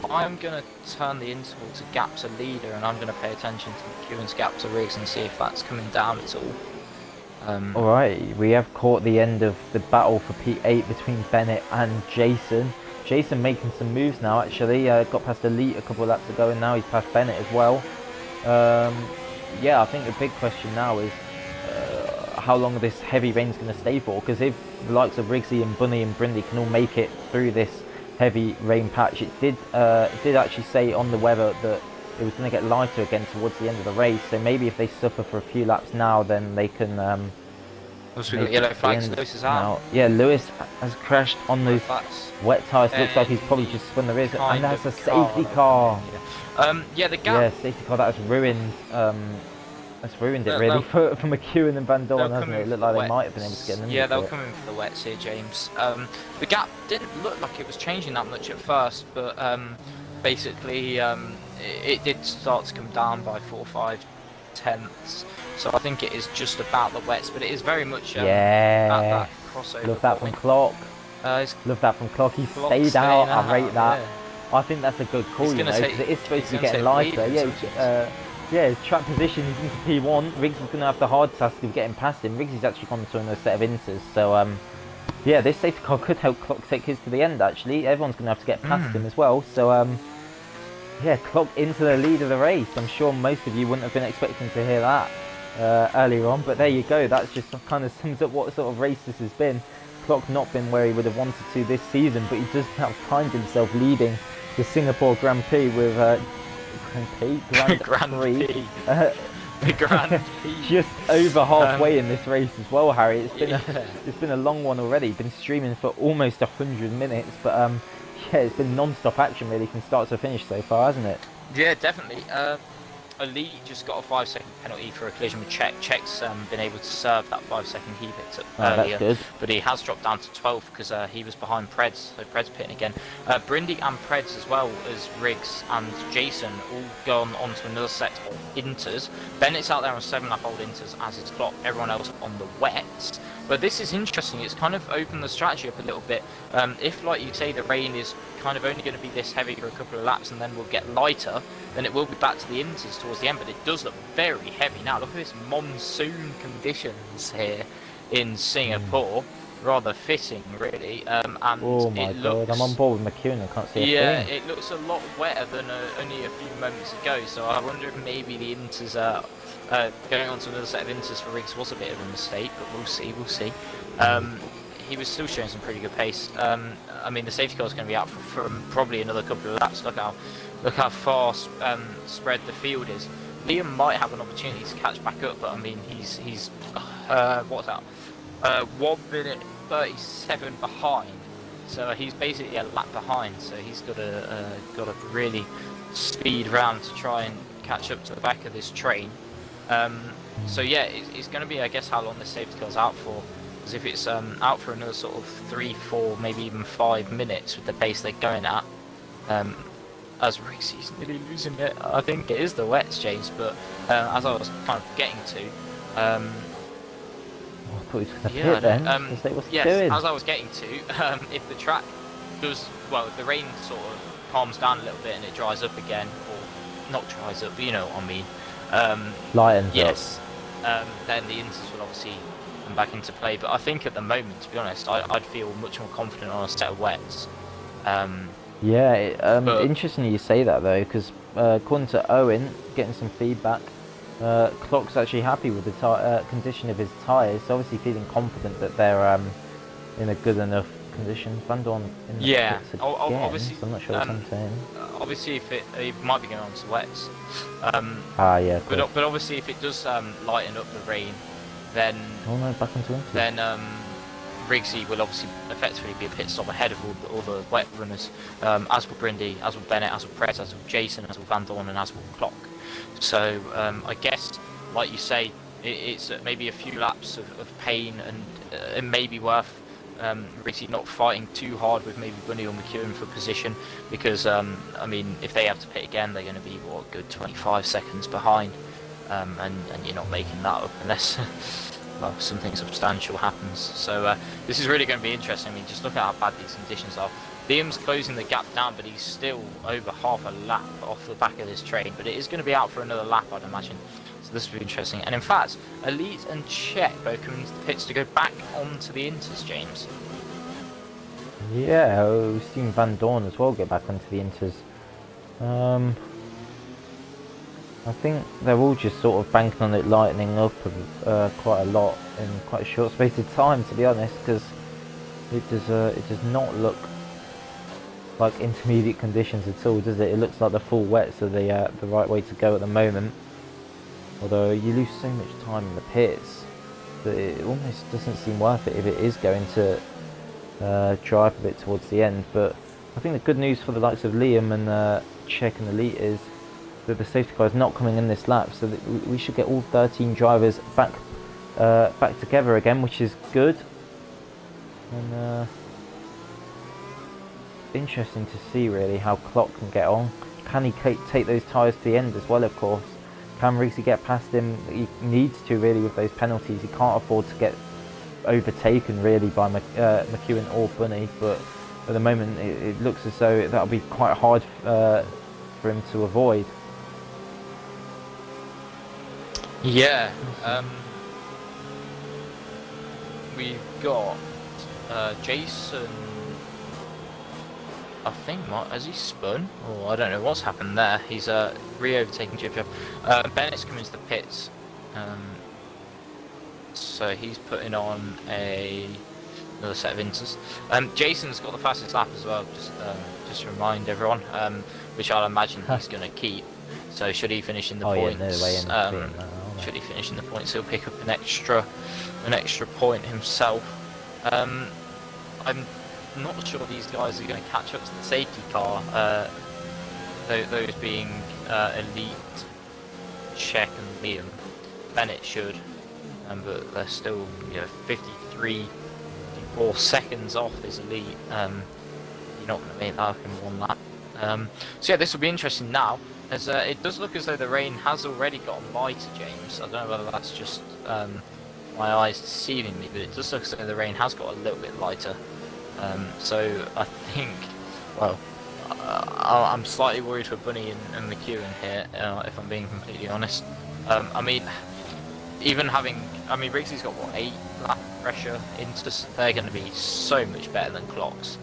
I'm going to turn the interval to gap to leader, and I'm going to pay attention to McEwen's gap to Riggs and see if that's coming down at all. Alright, we have caught the end of the battle for P8 between Bennett and Jason. Jason making some moves now, actually. Got past Elite a couple of laps ago, and now he's past Bennett as well. Yeah, I think the big question now is how long this heavy rain's going to stay for, because if the likes of Riggsy and Bunny and Brindy can all make it through this heavy rain patch, it did actually say on the weather that it was going to get lighter again towards the end of the race, so maybe if they suffer for a few laps now, then they can also, we got yellow flags. Lewis is out. Yeah, Lewis has crashed on those wet tyres. Looks like he's probably just spun the rear, and that's a safety car. Yeah, the gap. Yeah, safety car. That has ruined. That's ruined it really for McEwen and Van Dorn, hasn't it? It looked like they might have been able to get them. Yeah, they'll come in for the wets here, James. The gap didn't look like it was changing that much at first, but basically it did start to come down by 4 or 5 tenths. So I think it is just about the wets, but it is very much that crossover. Love that from Clock. Love that from Clock. He stayed out. I rate that. Yeah. I think that's a good call, you know, because it is supposed to be getting lighter. Yeah, track position is into P1. Riggs is going to have the hard task of getting past him. Riggs is actually gone to another set of inters. So, yeah, this safety car could help Clock take his to the end, actually. Everyone's going to have to get past him as well. So, yeah, Clock into the lead of the race. I'm sure most of you wouldn't have been expecting to hear that earlier on. But there you go. That's just kind of sums up what sort of race this has been. Clock not been where he would have wanted to this season, but he does now find himself leading the Singapore Grand Prix with... Grand Prix. The Grand Prix. Just over halfway in this race as well, Harry. It's been a long one already. Been streaming for almost 100 minutes, but yeah, it's been non-stop action really from start to finish so far, hasn't it? Yeah, definitely. Elite just got a 5-second penalty for a collision with Czech. Czech's been able to serve that 5-second he picked up earlier, that's good. But he has dropped down to 12 because he was behind Preds, so Preds pitting again. Brindy and Preds, as well as Riggs and Jason, all gone on to another set of inters. Bennett's out there on 7.5-old inters, as is Clock. Everyone else on the wets. But this is interesting. It's kind of opened the strategy up a little bit. If, like you say, the rain is kind of only going to be this heavy for a couple of laps and then will get lighter, then it will be back to the inters towards the end. But it does look very heavy now. Look at this monsoon conditions here in Singapore. Rather fitting, really. And oh my god, I'm on board with McEwen. I can't see a thing. Yeah, it looks a lot wetter than only a few moments ago. So I wonder if maybe the inters are going on to another set of inters for Riggs was a bit of a mistake, but we'll see. He was still showing some pretty good pace. I mean, the safety car is going to be out for probably another couple of laps. Look how far spread the field is. Liam might have an opportunity to catch back up, but I mean, he's what's that? 1 minute 37 behind So he's basically a lap behind. So he's got to really speed round to try and catch up to the back of this train. So yeah, it's going to be, I guess, how long the safety car's out for. Because if it's out for another sort of 3, 4, maybe even 5 minutes with the pace they're going at, as Rixie's nearly losing it, I think it is the wets, James. But as I was kind of getting to, I thought he was going to pit then. What's he yes, doing? as I was getting to, if the track does, well, if the rain sort of calms down a little bit and it dries up again, or not dries up, but you know what I mean. Lightens yes, then the inters will obviously come back into play. But I think at the moment, to be honest, I'd feel much more confident on a set of wets. Yeah, interesting you say that though, because according to Owen, getting some feedback, Clock's actually happy with the condition of his tyres, obviously feeling confident that they're in a good enough condition. Van Dorn in the pits again, obviously, so I'm not sure what I'm saying. Obviously, if it might be going on to wets. Yeah, but obviously, if it does lighten up the rain, then back into it. Then Riggsy will obviously effectively be a pit stop ahead of all the wet runners, as will Brindy, as will Bennett, as will Prez, as will Jason, as will Van Dorn, and as will Clock. So I guess, like you say, it's maybe a few laps of pain, and it may be worth Riggsy not fighting too hard with maybe Bunny or McEwen for position, because I mean, if they have to pit again, they're going to be what, good 25 seconds behind, and you're not making that up unless well, something substantial happens. So this is really going to be interesting. I mean, just look at how bad these conditions are. Liam's closing the gap down, but he's still over half a lap off the back of this train. But it is going to be out for another lap, I'd imagine. So this will be interesting. And in fact, Elite and Czech both coming into the pits to go back onto the inters, James. Yeah, we've seen Van Dorn as well get back onto the inters. I think they're all just sort of banking on it lightening up quite a lot in quite a short space of time, to be honest, because it does not look like intermediate conditions at all, does it? It looks like the full wets are the right way to go at the moment. Although you lose so much time in the pits that it almost doesn't seem worth it if it is going to dry up a bit towards the end. But I think the good news for the likes of Liam and Czech and Elite is that the safety car is not coming in this lap, so that we should get all 13 drivers back together again, which is good. And interesting to see really how Clock can get on. Can he take those tyres to the end as well, of course? Can Riggsy get past him? He needs to really with those penalties. He can't afford to get overtaken really by McEwen or Bunny, but at the moment it looks as though that'll be quite hard for him to avoid. Yeah, we've got Jason, I think, has he spun? Oh, I don't know what's happened there. He's re-overtaking Jib Jab. Bennett's coming to the pits, so he's putting on another set of inters. Jason's got the fastest lap as well, just to remind everyone, which I'll imagine he's going to keep. So should he finish in the points, should he finish in the points, he'll pick up an extra point himself. I'm not sure these guys are going to catch up to the safety car. Those being Elite, Czech, and Liam. Bennett should, but they're still 53, 54 seconds off his Elite. You're not going to make that up in one lap. So yeah, this will be interesting now, as it does look as though the rain has already gotten lighter, James. I don't know whether that's just my eyes deceiving me, but it does look as though the rain has got a little bit lighter. So I think, well, I'm slightly worried for Bunny and McEwen here, if I'm being completely honest. I mean, Riggsy's got what, 8 lap pressure into, they're going to be so much better than Clocks,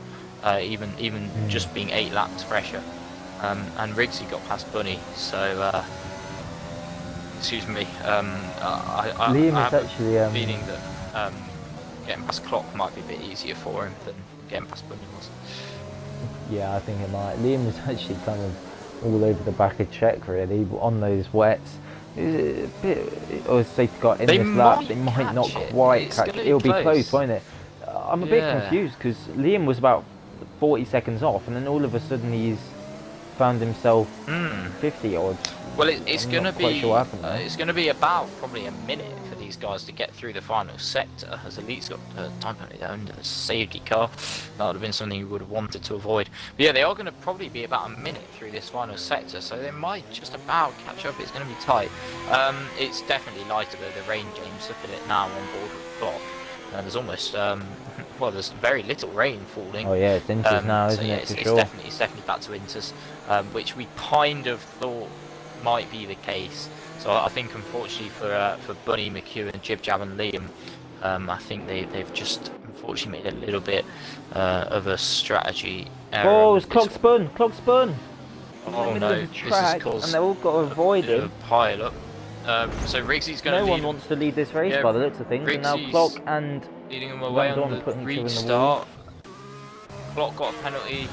even just being 8 laps pressure. And Riggsy got past Bunny, so excuse me. I have actually a feeling that getting past Clock might be a bit easier for him than getting past Bunny was. Yeah, I think it might. Liam was actually kind of all over the back of Czech really on those wets. It was a bit, or safety car in this lap, they might not quite catch it. It'll be close, won't it? I'm a bit confused because Liam was about 40 seconds off, and then all of a sudden he's found himself 50 odds. Well, it's going to be sure what happened there. it's going to be about probably a minute for these guys to get through the final sector, as Elite's got time penalty there under the safety car. That would have been something you would have wanted to avoid. But yeah, they are going to probably be about a minute through this final sector, so they might just about catch up. It's going to be tight. It's definitely lighter though, the rain, James. Look at it now on board with the clock. There's almost well, there's very little rain falling. Oh yeah, it's inters now, isn't it? It's sure. definitely back to inters, which we kind of thought might be the case. So I think unfortunately for Bunny, McEwen, Jib Jab and Liam, I think they've just unfortunately made a little bit of a strategy error. Oh, it's clock spun! Clock spun! Oh no, this track, has caused and they've all got to avoid a it. pile up. So Riggsy's going to No one wants to lead this race by the looks of things, and now Clock and leading them away on the restart. Clock got a penalty,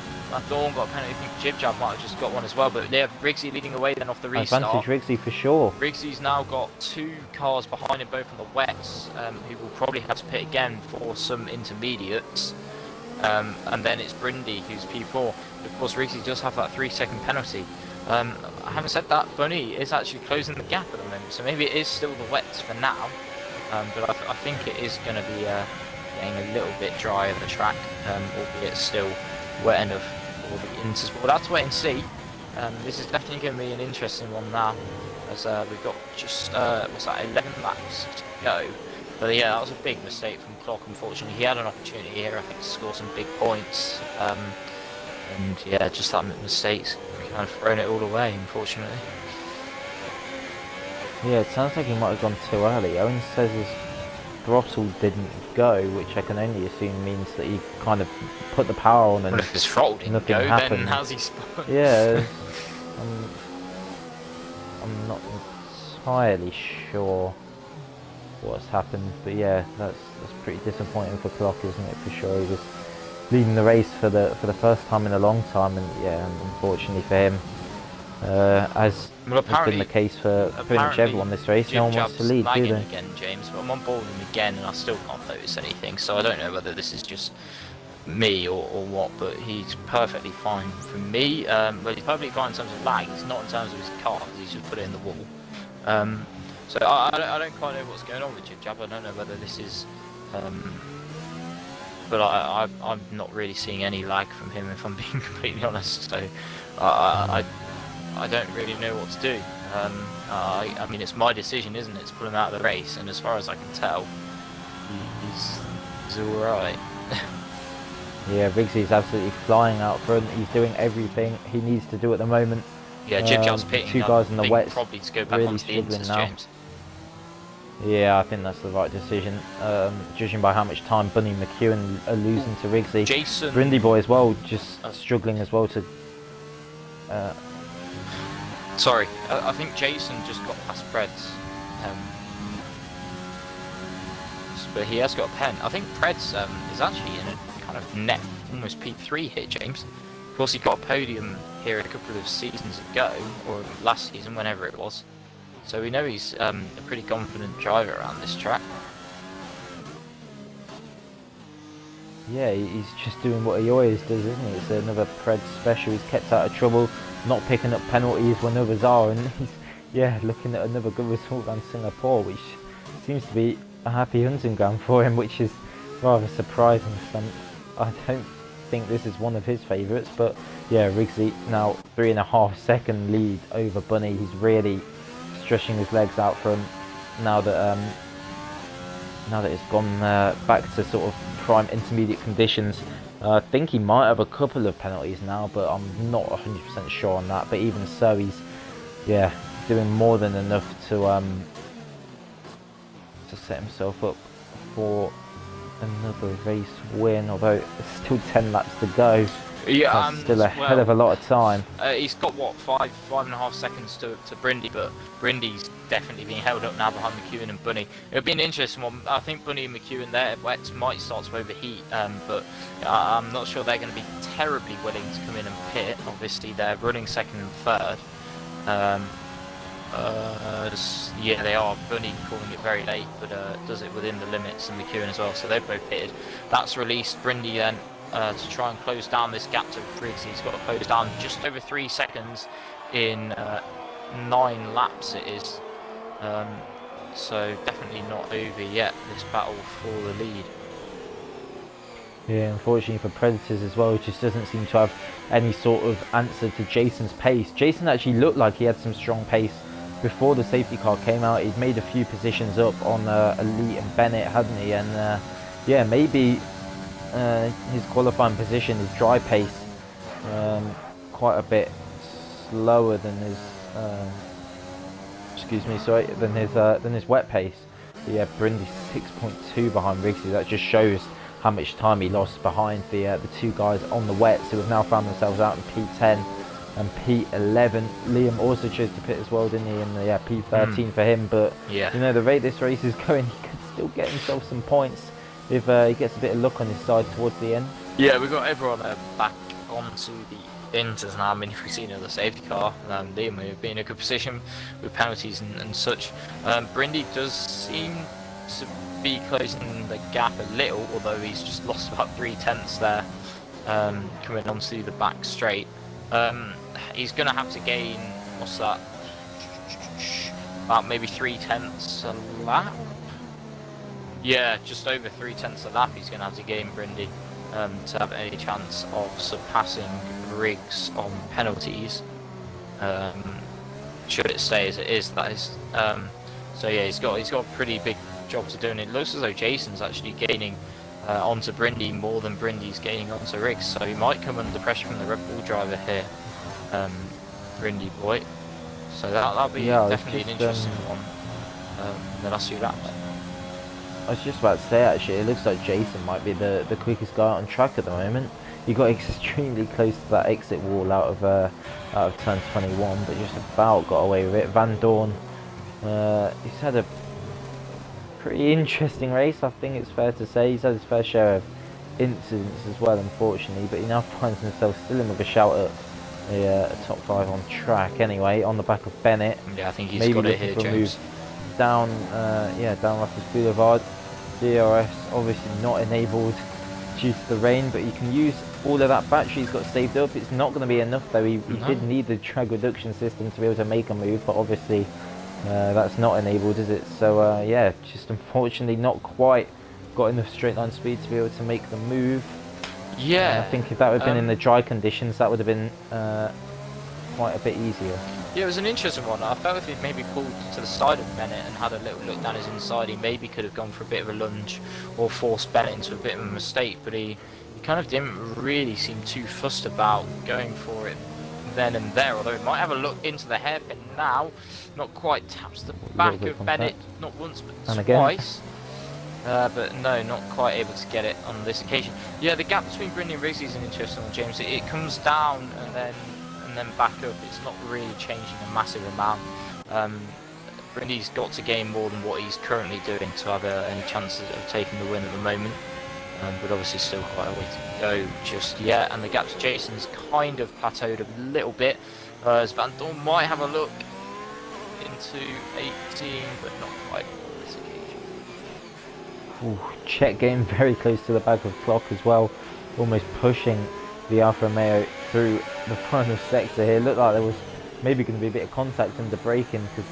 Dawn got a penalty. I think Jib Jab might have just got one as well, but yeah, Riggsy leading away then off the restart. Advantage Riggsy for sure. Riggsy's now got 2 cars behind him, both on the wets, who will probably have to pit again for some intermediates. And then it's Brindy who's P4. Of course, Riggsy does have that 3-second penalty. Having said that, Bunny is actually closing the gap at the moment, so maybe it is still the wets for now. But I think it is going to be getting a little bit dry of the track, albeit still wet enough for the inters. But we'll have to wait and see. This is definitely going to be an interesting one now, as we've got just what's that, 11 laps to go. But yeah, that was a big mistake from Clock. Unfortunately, he had an opportunity here, I think, to score some big points. And yeah, just that mistakes kind of thrown it all away, unfortunately. Yeah, it sounds like he might have gone too early. Owen says his throttle didn't go, which I can only assume means that he kind of put the power on and well, if his throttle didn't nothing go, happened. then how's he spun? Yeah, I'm not entirely sure what's happened, but yeah, that's pretty disappointing for Clock, isn't it? For sure, he was leading the race for the first time in a long time, and yeah, unfortunately for him, as has been the case for pretty much everyone this race, no one wants to lead, do they? Again, James, but I'm on board with him again, and I still can't notice anything. So I don't know whether this is just me or what, but he's perfectly fine for me. But he's perfectly fine in terms of lag. It's not in terms of his car, because he's just put it in the wall. So I don't quite know what's going on with Jib Jab. I don't know whether this is. But I'm not really seeing any lag from him, if I'm being completely honest. So I don't really know what to do. I mean, it's my decision, isn't it, to put him out of the race? And as far as I can tell, he's all right. Yeah, Riggsy's absolutely flying out front. He's doing everything he needs to do at the moment. Yeah, Jib Jab's pitting. 2 guys in the wets, probably to go back really onto the struggling inters, now. James. Yeah, I think that's the right decision, judging by how much time Bunny and McEwen are losing to Riggsy. Jason, Brindy Boy as well, just struggling as well to... Sorry, I think Jason just got past Preds. But he has got a pen. I think Preds is actually in a kind of net, almost P3 here, James. Of course, he got a podium here a couple of seasons ago, or last season, whenever it was. So we know he's a pretty confident driver around this track. Yeah, he's just doing what he always does, isn't he? It's another Pred special. He's kept out of trouble, not picking up penalties when others are, and he's, yeah, looking at another good result around Singapore, which seems to be a happy hunting ground for him, which is rather surprising. I don't think this is one of his favourites, but yeah, Riggsy now 3.5 second lead over Bunny. He's really stretching his legs out front now that it's gone back to sort of prime intermediate conditions. I think he might have a couple of penalties now, but I'm not 100% sure on that. But even so, he's doing more than enough to set himself up for another race win. Although there's still 10 laps to go. Yeah, that's still a hell of a lot of time. He's got what, 5.5 seconds to Brindy, but Brindy's definitely being held up now behind McEwen and Bunny. It'll be an interesting one. I think Bunny and McEwen, their wets might start to overheat, but I'm not sure they're going to be terribly willing to come in and pit. Obviously, they're running second and third, Yeah, they are. Bunny calling it very late, but does it within the limits, and McEwen as well. So they've both pitted. That's released Brindy then to try and close down this gap to Briggs. He's got to close down just over 3 seconds in 9 laps. It is. So definitely not over yet. This battle for the lead. Yeah, unfortunately for Predators as well, it just doesn't seem to have any sort of answer to Jason's pace. Jason actually looked like he had some strong pace before the safety car came out. He'd made a few positions up on Elite and Bennett, hadn't he? And yeah, maybe his qualifying position, his dry pace, quite a bit slower than his than his wet pace. But yeah, Brindy's 6.2 behind Riggsy. That just shows how much time he lost behind the 2 guys on the wets, who have now found themselves out in P10 and P11. Liam also chose to pit as well, didn't he? And yeah, P13 for him. But yeah, you know, the rate this race is going, he could still get himself some points if he gets a bit of luck on his side towards the end. Yeah, we've got everyone back onto the inters now. I mean, if we see another safety car, Liam will be in a good position with penalties and such. Brindy does seem to be closing the gap a little, although he's just lost about 3/10 there, coming onto the back straight. He's going to have to gain, what's that, about maybe 3/10 a lap? Yeah, just over 3/10 a lap he's going to have to gain, Brindy, to have any chance of surpassing Riggs on penalties. Should it stay as it is, that is. So yeah, he's got a pretty big job to do, and it looks as though Jason's actually gaining onto Brindy more than Brindy's gaining onto Riggs, so he might come under pressure from the Red Bull driver here, Brindy boy. So that'll be definitely an interesting one in the last few laps. I was just about to say, actually, it looks like Jason might be the quickest guy on track at the moment. He got extremely close to that exit wall out of turn 21, but just about got away with it. Van Dorn, he's had a pretty interesting race, I think it's fair to say. He's had his fair share of incidents as well, unfortunately, but he now finds himself still in with a shout at the top 5 on track anyway, on the back of Bennett. Yeah, I think he's got it here, James. Down Ruffles Boulevard. DRS obviously not enabled due to the rain, but you can use all of that battery he's got saved up. It's not going to be enough though. He did need the drag reduction system to be able to make a move, but obviously that's not enabled, is it? So yeah, just unfortunately not quite got enough straight line speed to be able to make the move. Yeah, I think if that would have been in the dry conditions, that would have been quite a bit easier. Yeah, it was an interesting one. I felt if he'd maybe pulled to the side of Bennett and had a little look down his inside, he maybe could have gone for a bit of a lunge or forced Bennett into a bit of a mistake, but he kind of didn't really seem too fussed about going for it then and there, although he might have a look into the hairpin now. Not quite taps the back of Bennett, not once but twice. But no, not quite able to get it on this occasion. Yeah, the gap between Brindy and Riggsy is an interesting one, James. It comes down and then back up. It's not really changing a massive amount. Brindy's got to gain more than what he's currently doing to have any chances of taking the win at the moment. But obviously still quite a way to go just yet. And the gap to Jason's kind of plateaued a little bit. As Van Dorn might have a look into 18, but not quite on this occasion. Ooh, Czech getting very close to the back of Clock as well, almost pushing the Alfa Romeo through the final sector here. Looked like there was maybe going to be a bit of contact in the braking because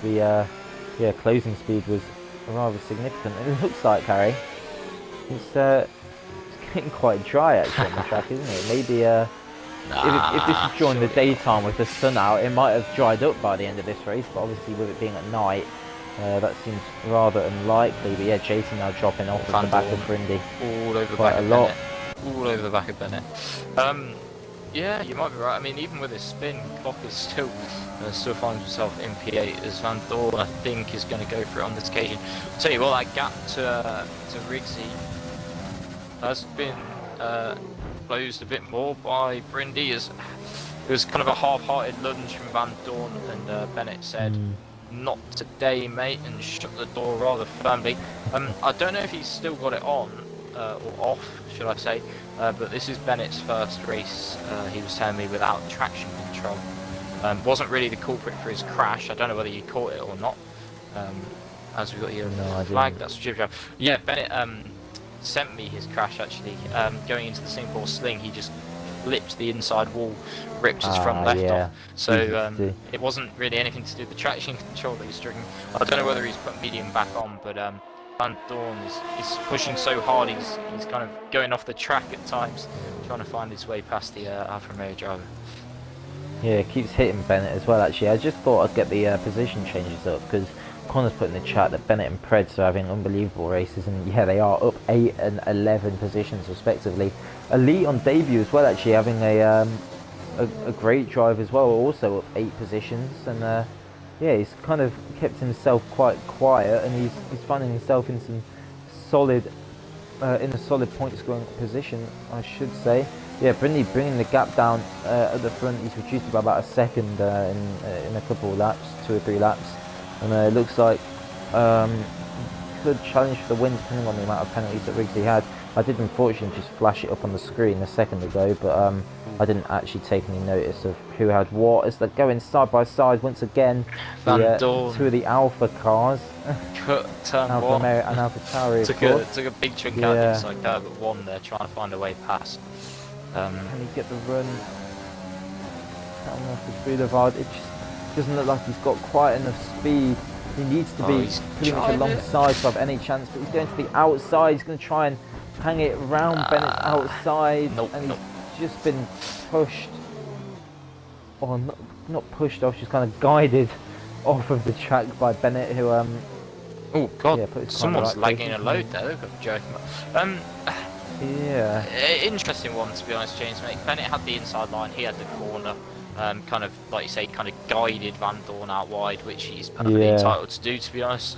the closing speed was rather significant. It looks like, Harry, it's getting quite dry actually on the track, isn't it? Maybe if this is during the daytime with the sun out, it might have dried up by the end of this race, but obviously with it being at night, that seems rather unlikely. But yeah, Jason now dropping off at the back of Brindy all over quite a lot. All over the back of Bennett. Yeah, you might be right. I mean, even with his spin, Clock is still finds himself in P8 as Van Dorn, I think, is going to go for it on this occasion. I'll tell you what, that gap to Riggsy has been closed a bit more by Brindy. It was kind of a half-hearted lunge from Van Dorn, and Bennett said, "Not today, mate," and shut the door rather firmly. I don't know if he's still got it on or off, should I say, but this is Bennett's first race, he was telling me, without traction control. Wasn't really the culprit for his crash. I don't know whether you caught it or not. As we got your flag, that's jib jab. Yeah, Bennett sent me his crash actually. Going into the Singapore sling, he just flipped the inside wall, ripped his front left off. So it wasn't really anything to do with the traction control that he's struggling. I don't know whether he's put medium back on, but Van Dorn is pushing so hard, he's kind of going off the track at times, trying to find his way past the Alfa Romeo driver. Yeah, it keeps hitting Bennett as well actually. I just thought I'd get the position changes up, because Connor's put in the chat that Bennett and Preds are having unbelievable races, and yeah, they are up 8 and 11 positions respectively. Elite on debut as well actually, having a great drive as well, also up 8 positions, and yeah, he's kind of kept himself quite quiet, and he's finding himself in some solid in a solid point scoring position, I should say. Yeah, Brindley bringing the gap down at the front. He's reduced it by about a second in a couple of laps, 2 or 3 laps, and it looks like could challenge for the win depending on the amount of penalties that Riggsy had. I did unfortunately just flash it up on the screen a second ago, but I didn't actually take any notice of who had what, as they're going side by side once again. Van Dorn. 2 of the Alpha cars. Cut turn Alfa 1. Romeo and Alfa Tauri, Took a big chunk out of the inside curve at 1 there, trying to find a way past. Can he get the run down off the boulevard? It just doesn't look like he's got quite enough speed. He needs to be pretty much alongside to have any chance, but he's going to the outside. He's going to try and hang it round Bennett's outside, and he's just been pushed, or not pushed off, just kind of guided off of the track by Bennett, who oh god, yeah, someone's lagging a load there. They've got a joke. Yeah, interesting one to be honest, James. Mate, Bennett had the inside line, he had the corner. Kind of, like you say, kind of guided Van Dorn out wide, which he's perfectly entitled to do, to be honest.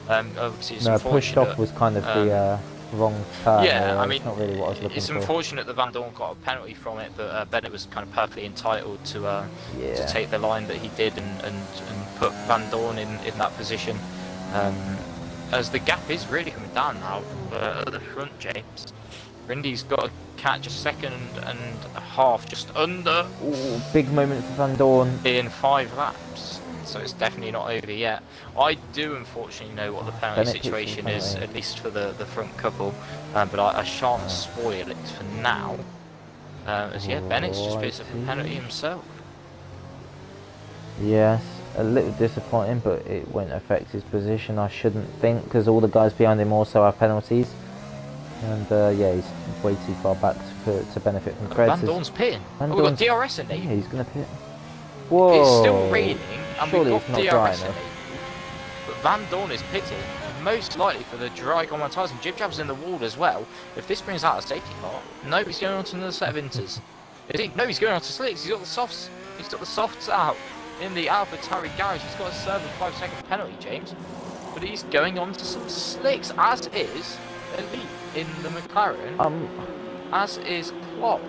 Obviously, it's pushed off was kind of the wrong turn. Yeah, I mean, it's not really what I was looking it's for. unfortunate that Van Dorn got a penalty from it, but Bennett was kind of perfectly entitled to take the line that he did and put Van Dorn in that position. As the gap is really coming down now at the front, James. Rindy's got to catch a second and a half, just under. Ooh, big moment for Van Dorn. In 5 laps, so it's definitely not over yet. I do unfortunately know what the penalty situation is, at least for the front couple, but I shan't spoil it for now. As yeah, Bennett's just picked up a penalty himself. Yes, a little disappointing, but it won't affect his position, I shouldn't think, because all the guys behind him also have penalties. And yeah, he's way too far back to benefit from credits. Van Dorn's pitting. We've got DRS in there. Yeah, he's going to pit. Whoa! It's still raining, and surely we've got it's not DRS in it. But Van Dorn is pitting, most likely for the dry Common tyres, and Jib Jab's in the wall as well. If this brings out a safety car, no, he's going on to another set of inters. Is he? No, he's going on to slicks. He's got the softs. He's got the softs out in the Alfa Tauri garage. He's got to serve a 5-second penalty, James. But he's going on to some slicks, as is Elite in the McLaren, as is Klopp.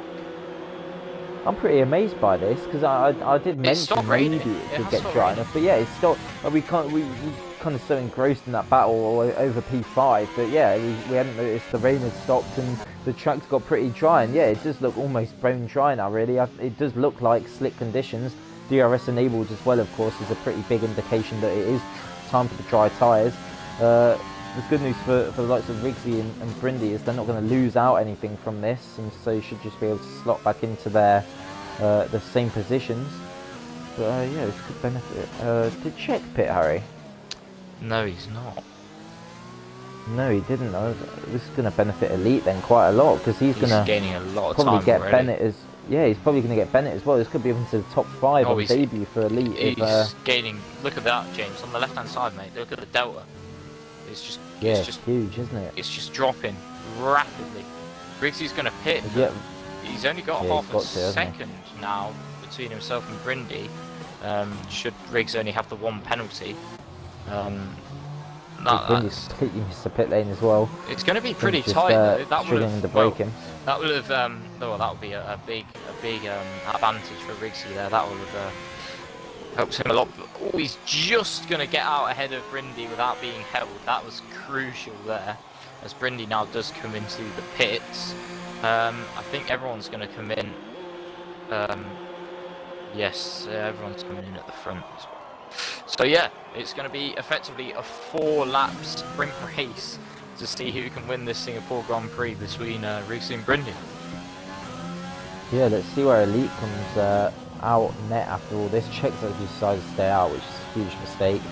I'm pretty amazed by this, because I did mention maybe it could get dry enough, but yeah, it's still we kind of so engrossed in that battle over P5, but yeah, we hadn't noticed the rain had stopped and the track's got pretty dry, and yeah, it does look almost bone dry now. Really, it does look like slick conditions. DRS enabled as well, of course, is a pretty big indication that it is time for the dry tyres. The good news for the likes of Riggsy and Brindy is they're not going to lose out anything from this, and so you should just be able to slot back into their the same positions. But yeah, this could benefit. Did Czech pit, Harry? No, he's not. No, he didn't. This is going to benefit Elite then quite a lot, because he's going to gaining a lot of probably time get already. Bennett as he's probably going to get Bennett as well. This could be up into the top 5 on debut for Elite. He's gaining. Look at that, James, on the left-hand side, mate. Look at the delta. It's just it's huge, isn't it? It's just dropping rapidly. Riggsy's going to pit. Yeah. He's only got half a second now between himself and Brindy. Should Riggs only have the 1 penalty. Brindy's completely missed the pit lane as well. It's going to be pretty tight though. That would have that would be a big advantage for Riggsy there. That would have helped him a lot. Oh, he's just going to get out ahead of Brindy without being held. That was crucial there, as Brindy now does come into the pits. I think everyone's going to come in. Yes, everyone's coming in at the front as well. So yeah, it's going to be effectively a 4-lap sprint race to see who can win this Singapore Grand Prix between Ricci and Brindy. Yeah, let's see where Elite comes out net after all this. Checks that he decided to stay out, which is a huge mistake.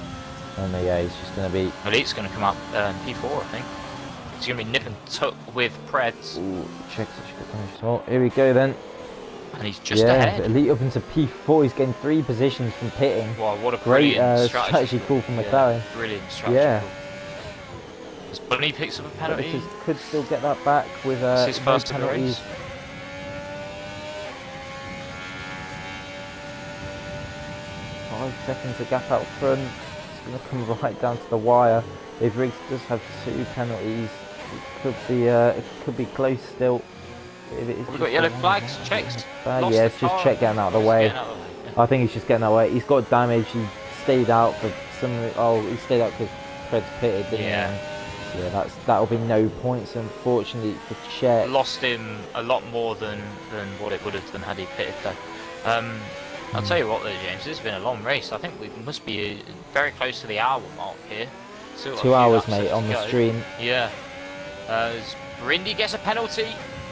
And yeah, he's just going to be... Elite's going to come up P4, I think. He's going to be nip and tuck with Preds. Ooh, Checks actually got damage as well. Here we go then. And he's just ahead. Elite up into P4. He's getting 3 positions from pitting. Wow, what a great brilliant strategy call from McLaren. Brilliant strategy. Yeah. As Bunny picks up a penalty. Could still get that back with his first penalties. 5 seconds of gap out front. It's going to come right down to the wire. If Riggs does have 2 penalties, it could be close still. We've got yellow flags, checks. Yeah, it's just Check getting out of the way. I think he's just getting out of the way. He's got damage. He stayed out for some. Oh, he stayed out because Fred's pitted, didn't he? Yeah, that'll be no points, unfortunately, for Check. Lost him a lot more than what it would have done had he pitted though. I'll tell you what though, James, this has been a long race. I think we must be very close to the hour mark here. 2 hours, mate, on the stream. Yeah. As Brindy gets a penalty.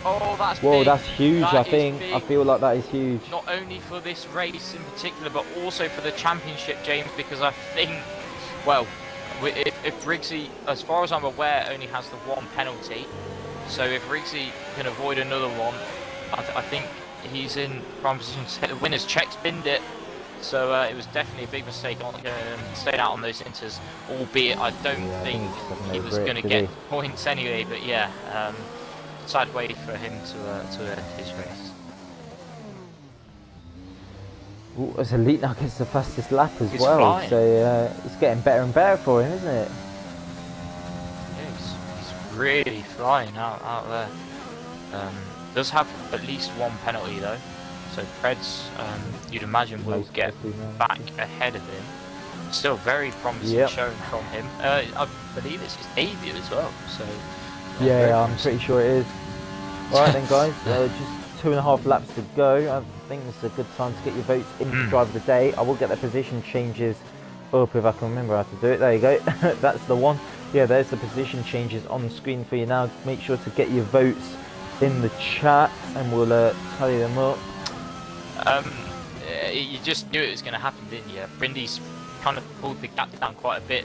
Oh, that's Whoa, big. that's huge, That I is think. big. I feel like that is huge. Not only for this race in particular, but also for the championship, James, because I think, well, if Riggsy, as far as I'm aware, only has the 1 penalty, so if Riggsy can avoid another one, I think he's in prime position to set the winners. Check's binned it, so it was definitely a big mistake on staying out on those inters, albeit I don't think he was going to get points anyway, but yeah. Sad way for him to end his race. Ooh, as Elite now gets the fastest lap as He's well, flying. So it's getting better and better for him, isn't it? Yeah, he's really flying out there. Does have at least 1 penalty though, so Preds, you'd imagine, will get back ahead of him. Still very promising showing from him. I believe it's his debut as well, so. Yeah, I'm pretty sure it is. Alright then guys, just 2.5 laps to go. I think this is a good time to get your votes into Driver of the Day. I will get the position changes up if I can remember how to do it. There you go, that's the one. Yeah, there's the position changes on the screen for you now. Make sure to get your votes in the chat and we'll tally them up. You just knew it was going to happen, didn't you? Brindy's kind of pulled the gap down quite a bit.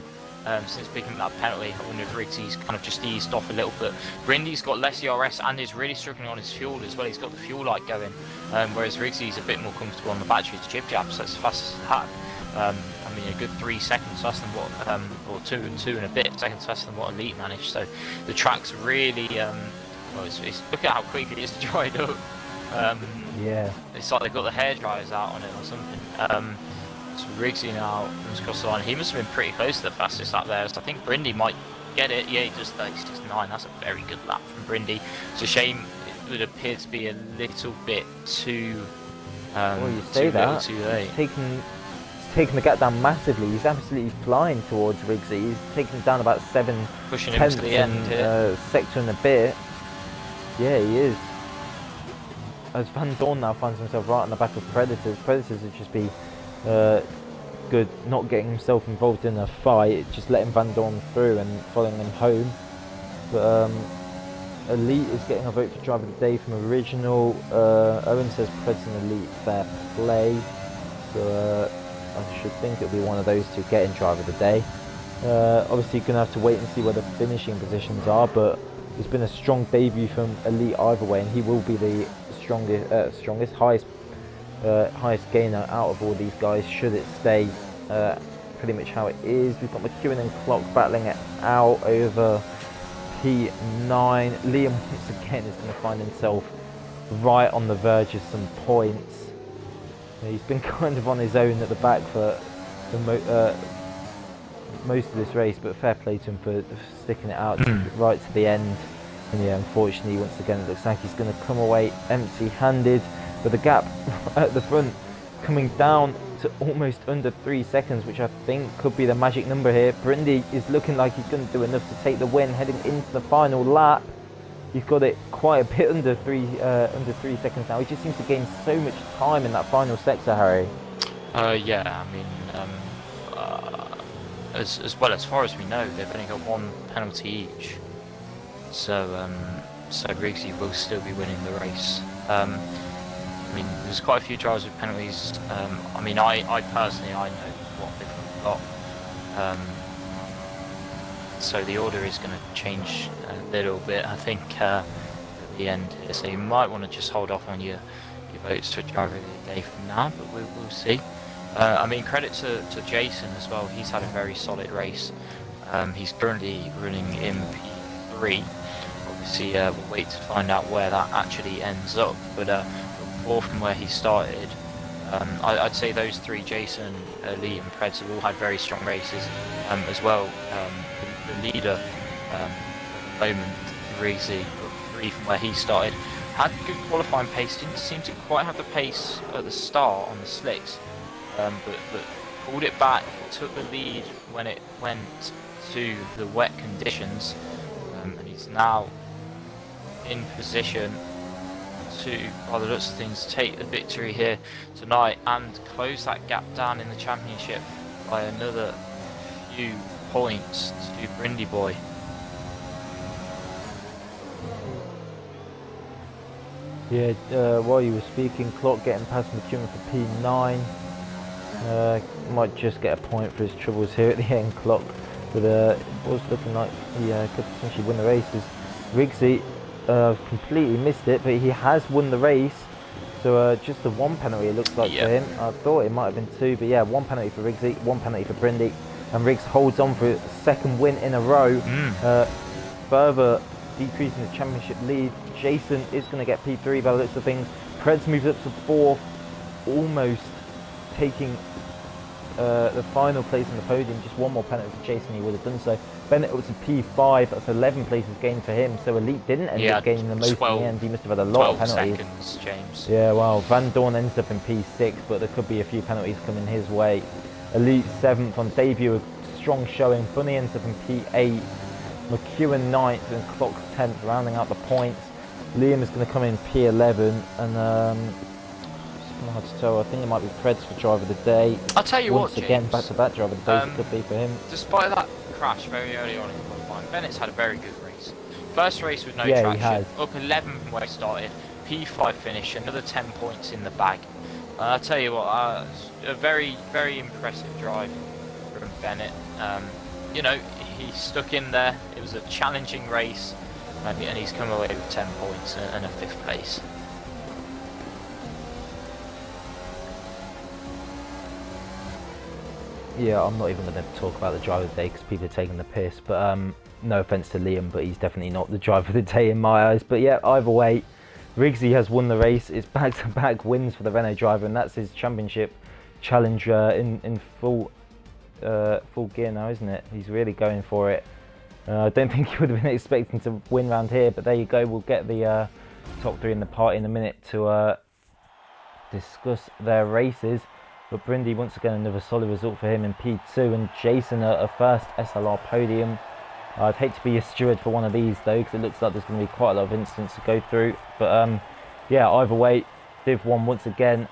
Since picking up that penalty. I wonder if Rigsy's kind of just eased off a little bit. Brindy's got less ERS and is really struggling on his fuel as well. He's got the fuel light going, whereas Rigsy's a bit more comfortable on the batteries. Jib jab, so it's fast as hack. I mean, a good 3 seconds less than what, or two and a bit seconds less than what Elite managed. So the track's really, well, look at how quickly it's dried up. Yeah. It's like they've got the hair dryers out on it or something. So Riggsy now comes across the line. He must have been pretty close to the fastest lap there. So I think Brindy might get it. Yeah, he does 36.9. That's a very good lap from Brindy. It's a shame it would appear to be a little bit too. Well, you say that. Too late. He's taken the gap down massively. He's absolutely flying towards Riggsy. He's taken him down about 7 pushing him to the end here. Sector and a bit. Yeah, he is. As Van Dorn now finds himself right on the back of Predators. Predators would just be good not getting himself involved in a fight, just letting Van Dorn through and following him home. But Elite is getting a vote for Driver of the Day from Original. Owen says Preds and Elite fair play, so I should think it'll be one of those two getting Driver of the Day. Obviously you're going to have to wait and see where the finishing positions are, but it's been a strong debut from Elite either way, and he will be the highest gainer out of all these guys should it stay pretty much how it is. We've got McEwen and Clock battling it out over P9. Liam once again is going to find himself right on the verge of some points. He's been kind of on his own at the back for most of this race, but fair play to him for sticking it out right to the end. And yeah, unfortunately, once again, it looks like he's going to come away empty-handed, with the gap at the front coming down to almost under 3 seconds, which I think could be the magic number here. Brindy is looking like he's going to do enough to take the win heading into the final lap. He's got it quite a bit under 3 seconds now. He just seems to gain so much time in that final sector, Harry. Yeah, I mean, as well as far as we know, they've only got one penalty each. So Rigsy will still be winning the race. I mean, there's quite a few drivers with penalties. I mean, I personally, I know what they've got. So the order is going to change a little bit, I think, at the end here. So you might want to just hold off on your votes for driver of the day for now, but we'll see. I mean, credit to Jason as well. He's had a very solid race. He's currently running in P3. Obviously, we'll wait to find out where that actually ends up. But fourth from where he started, I'd say those three, Jason, Lee and Preds, have all had very strong races as well. The leader at the moment, Reezy, three from where he started, had good qualifying pace, didn't seem to quite have the pace at the start on the slicks, but pulled it back, took the lead when it went to the wet conditions, and he's now in position to, by the looks of things, take the victory here tonight and close that gap down in the championship by another few points to Brindy Boy. Yeah, while you were speaking, Clock getting past McEwen for P9. Might just get a point for his troubles here at the end, Clock. But it was looking like he could potentially win the races. Rigsy completely missed it, but he has won the race. So just the one penalty it looks like for him. I thought it might have been two, but yeah, one penalty for Rigsy, one penalty for Brindy. And Riggs holds on for a second win in a row, further decreasing the championship lead. Jason is going to get P3 by the looks of things. Preds moves up to fourth, almost taking the final place in the podium. Just one more penalty for Jason, he would have done so. Bennett up to P5, that's 11 places gained for him. So Elite didn't end up gaining the most in the end. He must have had a lot of penalties. 12 seconds, James. Yeah, well, Van Dorn ends up in P6, but there could be a few penalties coming his way. Elite 7th on debut, a strong showing. Bunny ends up in P8. McEwen 9th and Clock 10th, rounding out the points. Liam is going to come in P11, and it's hard to tell. I think it might be Preds for driver of the day. I'll tell you Once what, again, James, back-to-back driver of the day could be for him. Despite that crash very early on in the qualifying, Bennett's had a very good race. First race with no Yeah, traction, he has. up 11 from where he started, P5 finish, another 10 points in the bag. I'll tell you what, a very, very impressive drive from Bennett. You know, he stuck in there. It was a challenging race, and he's come away with 10 points and a 5th place. Yeah, I'm not even going to talk about the driver of the day because people are taking the piss. But no offence to Liam, but he's definitely not the driver of the day in my eyes. But yeah, either way, Rigsy has won the race. It's back-to-back wins for the Renault driver, and that's his championship challenge in full gear now, isn't it? He's really going for it. I don't think he would have been expecting to win round here, but there you go. We'll get the top three in the party in a minute to discuss their races. But Brindy, once again, another solid result for him in P2, and Jason a first SLR podium. I'd hate to be a steward for one of these though, because it looks like there's going to be quite a lot of incidents to go through. But yeah, either way, Div 1 once again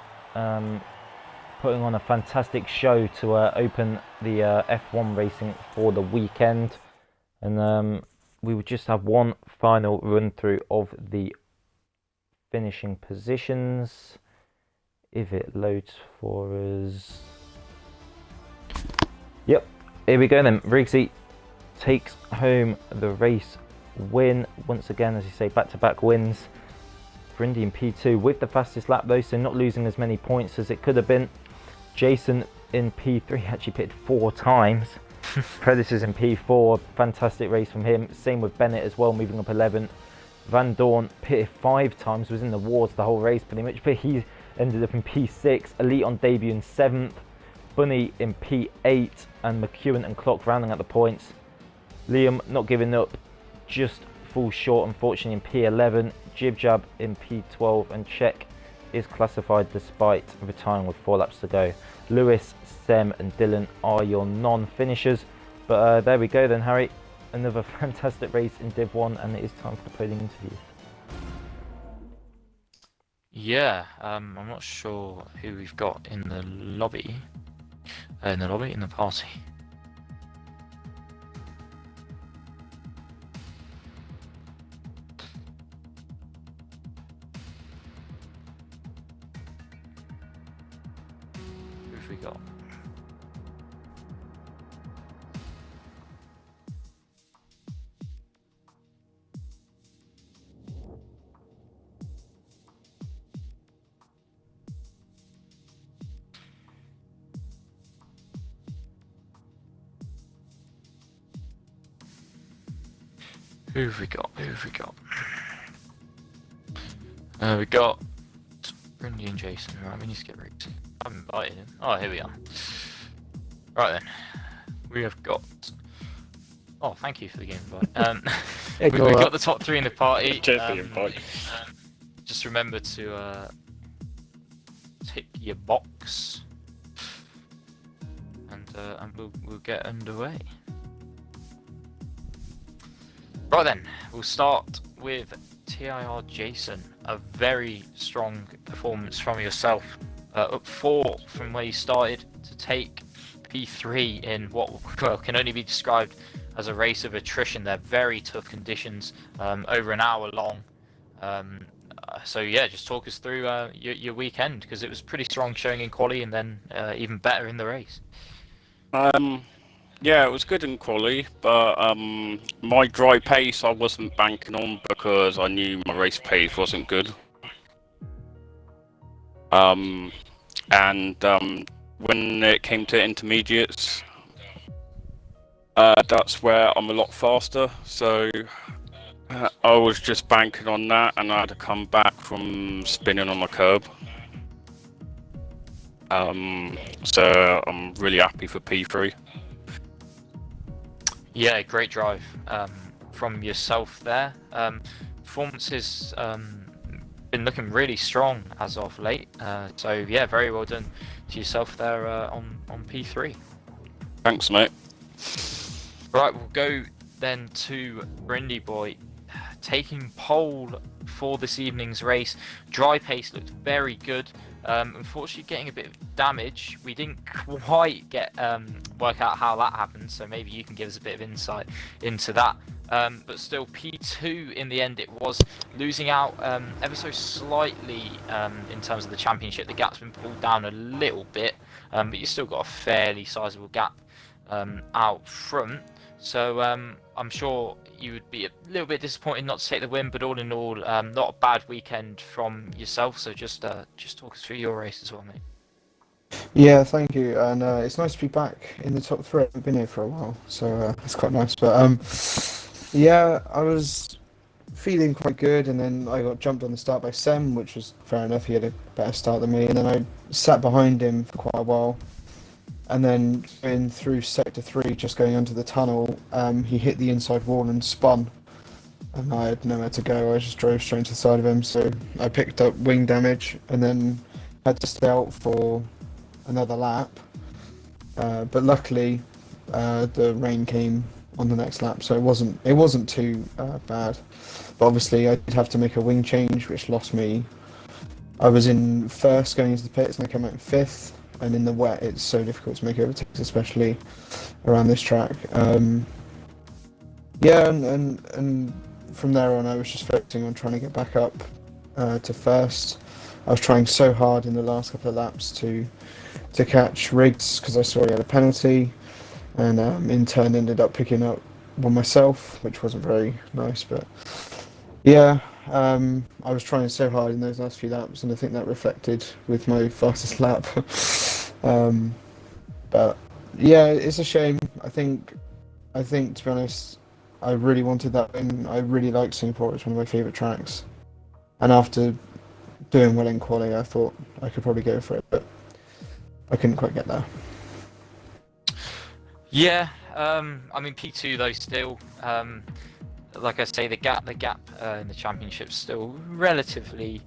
putting on a fantastic show to open the F1 racing for the weekend. And we will just have one final run through of the finishing positions, if it loads for us. Yep, here we go then. Rigsy takes home the race win once again, as you say, back-to-back wins. Brindy in P2 with the fastest lap though, so not losing as many points as it could have been. Jason in P3 actually pitted 4 times. Predators in P4, fantastic race from him. Same with Bennett as well, moving up 11th. Van Dorn pitted 5 times, was in the wards the whole race pretty much, but he ended up in P6. Elite on debut in 7th. Bunny in P8, and McEwen and Clock rounding out the points. Liam not giving up, just falls short unfortunately in P11. Jib Jab in P12, and Czech is classified despite retiring with 4 laps to go. Lewis, Sem and Dylan are your non-finishers. But there we go then, Harry. another fantastic race in Div 1, and it is time for the podium interviews. Yeah, I'm not sure who we've got in the lobby. In the party. Who've we got? Who've we got? We got Brindy and Jason. Right, we need to get Rixie. I've invited him. Oh, here we are. Right then, we have got. Oh, thank you for the game invite. We've got the top 3 in the party. Cheers for the invite. Just remember to tick your box, and we'll get underway. Right then, we'll start with TIR Jason. A very strong performance from yourself. Up 4 from where you started to take P3 in what can only be described as a race of attrition. They're very tough conditions, over an hour long. So yeah, just talk us through your weekend, because it was pretty strong showing in quali, and then even better in the race. Yeah, it was good in quali, but my dry pace I wasn't banking on because I knew my race pace wasn't good. And when it came to intermediates, that's where I'm a lot faster, so I was just banking on that, and I had to come back from spinning on the curb. So I'm really happy for P3. Yeah, great drive from yourself there. Performance has been looking really strong as of late. So yeah, very well done to yourself there on P3. Thanks, mate. Right, we'll go then to Brindy Boy, taking pole for this evening's race. Dry pace looked very good. Unfortunately, getting a bit of damage. We didn't quite get work out how that happened, so maybe you can give us a bit of insight into that. But still, P2 in the end it was, losing out ever so slightly in terms of the championship. The gap's been pulled down a little bit, but you've still got a fairly sizable gap out front. So I'm sure you would be a little bit disappointed not to take the win, but all in all, not a bad weekend from yourself. So just talk us through your race as well, mate. Yeah, thank you, and it's nice to be back in the top 3. I've been here for a while, so it's quite nice. But yeah, I was feeling quite good, and then I got jumped on the start by Sem, which was fair enough. He had a better start than me, and then I sat behind him for quite a while. And then in through sector 3, just going under the tunnel, he hit the inside wall and spun. And I had nowhere to go. I just drove straight to the side of him. So I picked up wing damage and then had to stay out for another lap. But luckily, the rain came on the next lap, so it wasn't too bad. But obviously, I did have to make a wing change, which lost me. I was in first going into the pits, and I came out in 5th. And in the wet, it's so difficult to make overtakes, especially around this track. Yeah, and from there on, I was just focusing on trying to get back up to first. I was trying so hard in the last couple of laps to catch Riggs because I saw he had a penalty, and in turn ended up picking up one myself, which wasn't very nice. But yeah, I was trying so hard in those last few laps, and I think that reflected with my fastest lap. But yeah, it's a shame. I think to be honest, I really wanted that win. I really like Singapore. It's one of my favourite tracks. And after doing well in quali, I thought I could probably go for it, but I couldn't quite get there. Yeah, I mean P2 though still. like I say, the gap in the championship's still relatively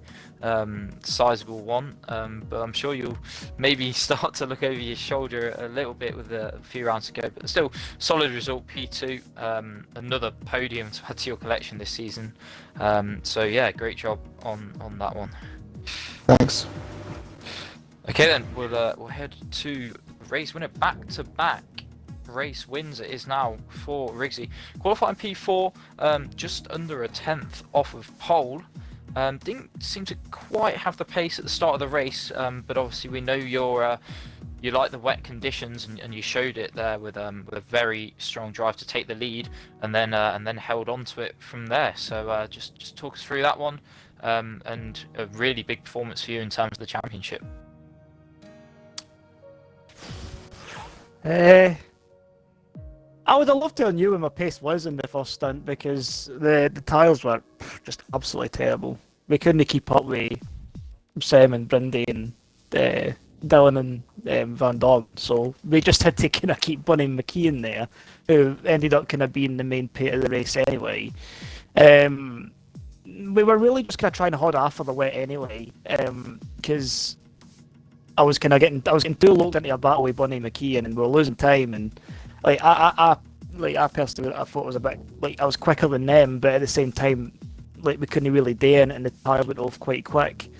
sizable one, but I'm sure you'll maybe start to look over your shoulder a little bit with a few rounds to go. But still, solid result, P2, another podium to add to your collection this season. So yeah, great job on that one. Thanks. Okay then, we'll head to race winner, back to back race wins it is now for Rigsy. Qualifying P4, just under a tenth off of pole. Didn't seem to quite have the pace at the start of the race, but obviously we know you like the wet conditions, and you showed it there with a very strong drive to take the lead, and then held on to it from there. So just talk us through that one, and a really big performance for you in terms of the championship. I would have loved to have knew where my pace was in the first stunt, because the tyres were just absolutely terrible. We couldn't keep up with Sam and Brindy and Dylan and Van Dorn, so we just had to kind of keep Bunny McKeon there, who ended up kind of being the main pit of the race anyway. We were really just kind of trying to hold off for the wet anyway, because I was getting too locked into a battle with Bunny McKeon, and we were losing time, and I personally, I thought it was a bit like I was quicker than them, but at the same time, like we couldn't really do it, and the tyre went off quite quick.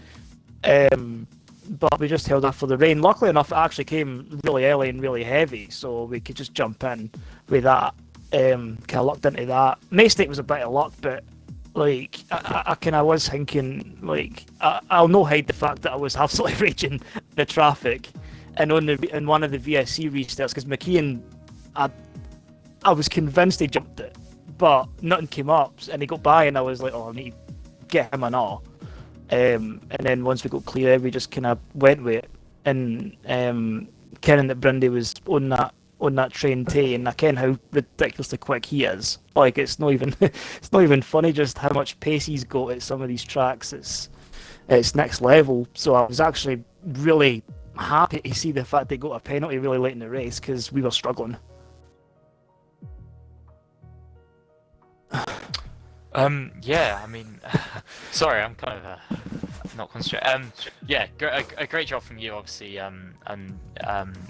But we just held off for the rain. Luckily enough, it actually came really early and really heavy, so we could just jump in with that. Kind of lucked into that. Mistake was a bit of luck, but like I kind of was thinking, like I'll not hide the fact that I was absolutely raging the traffic, and in one of the VSC restarts, because McKeon, I was convinced he jumped it, but nothing came up, and he got by, and I was like, oh, I need to get him and all. And then once we got clear, we just kind of went with it, and Kenan that Brindy was on that train too, and I ken how ridiculously quick he is. Like it's not even funny just how much pace he's got at some of these tracks. It's next level. So I was actually really happy to see the fact they got a penalty really late in the race, because we were struggling. Yeah, I mean, sorry, I'm kind of not concentrating. Yeah, a great job from you, obviously, and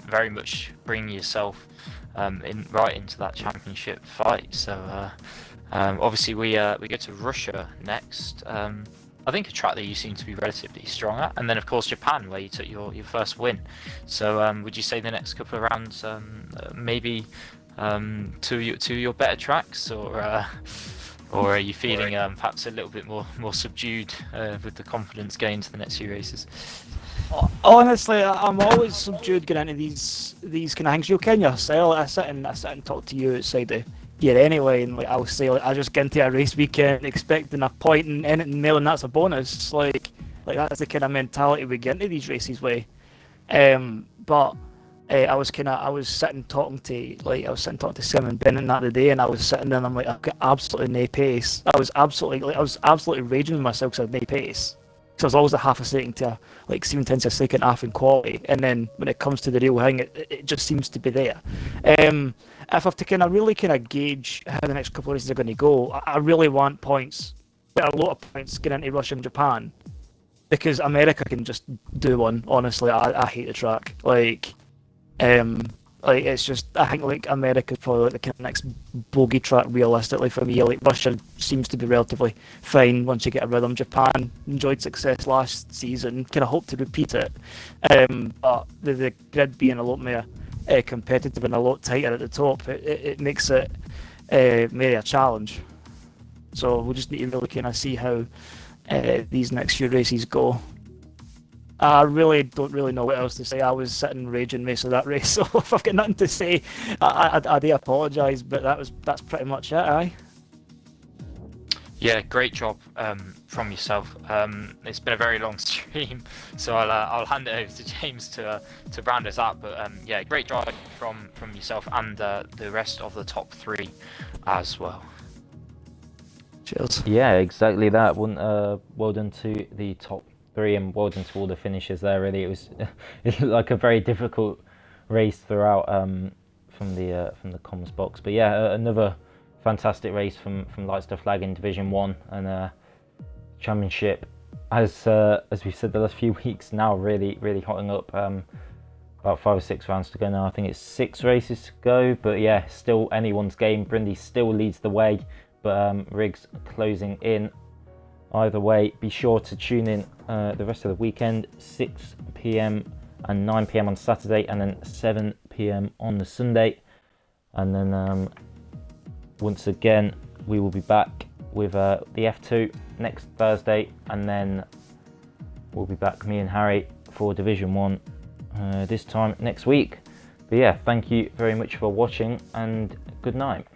very much bringing yourself right into that championship fight. So obviously we go to Russia next. I think a track that you seem to be relatively strong at, and then of course Japan, where you took your first win. So would you say the next couple of rounds maybe to your better tracks, or are you feeling perhaps a little bit more subdued with the confidence going into the next few races? Honestly, I'm always subdued going into these kind of things. You can yourself. I sit and talk to you outside the gear anyway, and like I'll say, like I just get into a race weekend expecting a point and anything more, and that's a bonus. Like that's the kind of mentality we get into these races with. But I was sitting talking to Sam and Bennett that day, and I was sitting there and I'm like, I've got absolutely no pace. I was absolutely raging with myself because I had no pace. So I was always a half a second to like 7/10 a second off in quality, and then when it comes to the real thing, it just seems to be there. If I have to really gauge how the next couple of races are going to go, I really want points, a lot of points getting into Russia and Japan, because America can just do one. Honestly, I hate the track. It's just, I think like America's probably like the kind of next bogey track realistically for me. Like Russia seems to be relatively fine once you get a rhythm. Japan enjoyed success last season, kind of hope to repeat it, but the grid being a lot more competitive and a lot tighter at the top, it makes it maybe a challenge. So we'll just need to really kind of see how these next few races go. I really don't know what else to say. I was sitting raging most of that race, so if I've got nothing to say, I do apologise, but that's pretty much it, aye? Yeah, great job from yourself. It's been a very long stream, so I'll hand it over to James to round us up. But yeah, great job from yourself and the rest of the top three as well. Cheers. Yeah, exactly that. Well done to the top three, and well done to all the finishers there. Really, it was like a very difficult race throughout from the comms box. But yeah, another fantastic race from Lightstuff Flag in Division 1 and Championship. As we've said the last few weeks now, really hotting up. About 5 or 6 rounds to go now. I think it's 6 races to go, but yeah, still anyone's game. Brindy still leads the way, but Riggs closing in. Either way, be sure to tune in the rest of the weekend, 6 p.m. and 9 p.m. on Saturday, and then 7 p.m. on the Sunday. And then once again, we will be back with the F2 next Thursday, and then we'll be back, me and Harry, for Division 1 this time next week. But yeah, thank you very much for watching, and good night.